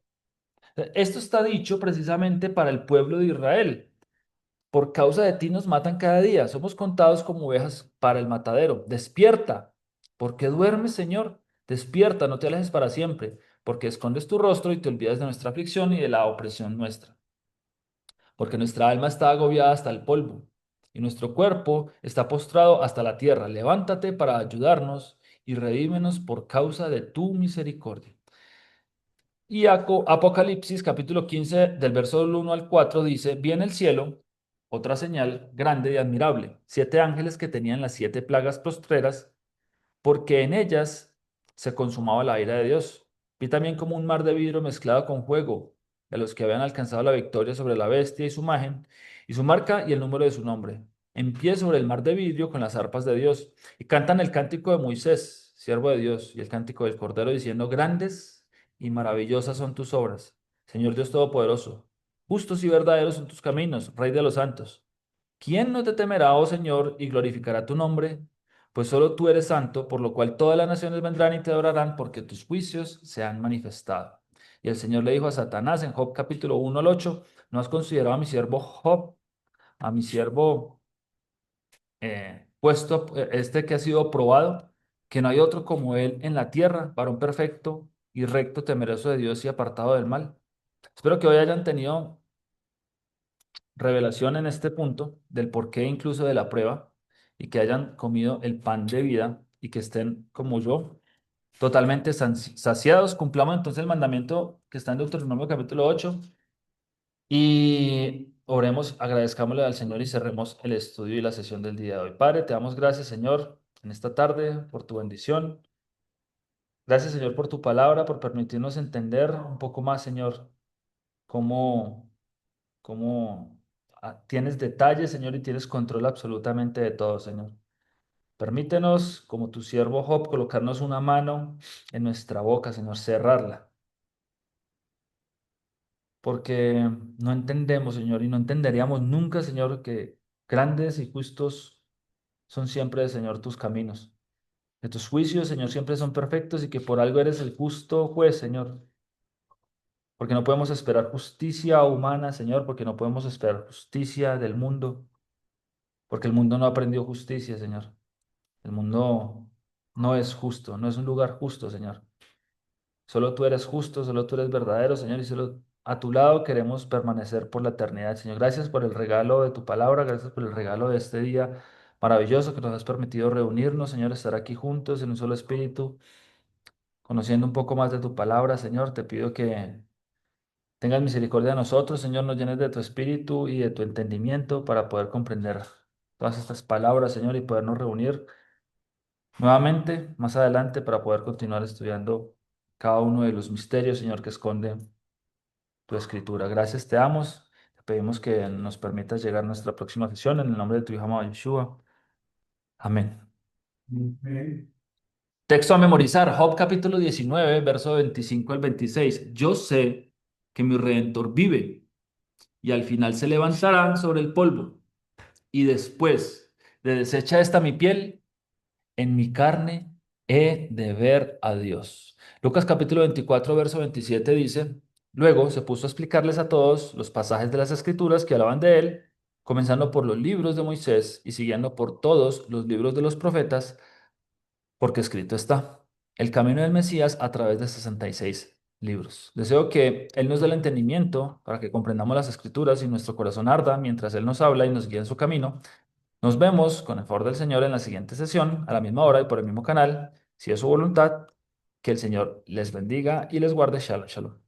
Esto está dicho precisamente para el pueblo de Israel. Por causa de ti nos matan cada día. Somos contados como ovejas para el matadero. Despierta. ¿Por qué duermes, Señor? Despierta, no te alejes para siempre, porque escondes tu rostro y te olvidas de nuestra aflicción y de la opresión nuestra. Porque nuestra alma está agobiada hasta el polvo y nuestro cuerpo está postrado hasta la tierra. Levántate para ayudarnos y redímenos por causa de tu misericordia. Y Apocalipsis capítulo 15 del verso del 1 al 4 dice, vi en el cielo otra señal grande y admirable, siete ángeles que tenían las siete plagas postreras, porque en ellas se consumaba la ira de Dios. Vi también como un mar de vidrio mezclado con fuego, de los que habían alcanzado la victoria sobre la bestia y su imagen, y su marca y el número de su nombre, en pie sobre el mar de vidrio con las arpas de Dios, y cantan el cántico de Moisés, siervo de Dios, y el cántico del Cordero, diciendo, grandes y maravillosas son tus obras, Señor Dios Todopoderoso. Justos y verdaderos son tus caminos, Rey de los santos. ¿Quién no te temerá, oh Señor, y glorificará tu nombre? Pues solo tú eres santo, por lo cual todas las naciones vendrán y te adorarán, porque tus juicios se han manifestado. Y el Señor le dijo a Satanás en Job capítulo 1 al 8, ¿no has considerado a mi siervo Job, a mi siervo este que ha sido probado, que no hay otro como él en la tierra, varón perfecto y recto, temeroso de Dios y apartado del mal? Espero que hoy hayan tenido revelación en este punto del porqué incluso de la prueba y que hayan comido el pan de vida y que estén como yo totalmente saciados. Cumplamos entonces el mandamiento que está en Deuteronomio capítulo 8 y oremos, agradezcámosle al Señor y cerremos el estudio y la sesión del día de hoy. Padre, te damos gracias, Señor, en esta tarde por tu bendición. Gracias, Señor, por tu palabra, por permitirnos entender un poco más, Señor, cómo tienes detalles, Señor, y tienes control absolutamente de todo, Señor. Permítenos, como tu siervo Job, colocarnos una mano en nuestra boca, Señor, cerrarla, porque no entendemos, Señor, y no entenderíamos nunca, Señor, que grandes y justos son siempre, Señor, tus caminos. Que tus juicios, Señor, siempre son perfectos y que por algo eres el justo juez, Señor. Porque no podemos esperar justicia humana, Señor, porque no podemos esperar justicia del mundo, porque el mundo no aprendió justicia, Señor. El mundo no es justo, no es un lugar justo, Señor. Solo tú eres justo, solo tú eres verdadero, Señor, y solo a tu lado queremos permanecer por la eternidad, Señor. Gracias por el regalo de tu palabra, gracias por el regalo de este día maravilloso que nos has permitido reunirnos, Señor, estar aquí juntos en un solo espíritu, conociendo un poco más de tu palabra, Señor. Te pido que tengas misericordia de nosotros, Señor, nos llenes de tu espíritu y de tu entendimiento para poder comprender todas estas palabras, Señor, y podernos reunir nuevamente más adelante para poder continuar estudiando cada uno de los misterios, Señor, que esconde tu escritura. Gracias, te damos. Te pedimos que nos permitas llegar a nuestra próxima sesión en el nombre de tu Hijo amado Yeshua. Amén. Ok. Texto a memorizar, Job capítulo 19 verso 25 al 26. Yo sé que mi Redentor vive y al final se levantará sobre el polvo. Y después de deshecha esta mi piel, en mi carne he de ver a Dios. Lucas capítulo 24, verso 27 dice, luego se puso a explicarles a todos los pasajes de las Escrituras que hablaban de él, comenzando por los libros de Moisés y siguiendo por todos los libros de los profetas, porque escrito está, el camino del Mesías a través de 66 libros. Deseo que Él nos dé el entendimiento para que comprendamos las Escrituras y nuestro corazón arda mientras Él nos habla y nos guía en su camino. Nos vemos con el favor del Señor en la siguiente sesión, a la misma hora y por el mismo canal, si es su voluntad. Que el Señor les bendiga y les guarde. Shalom, shalom.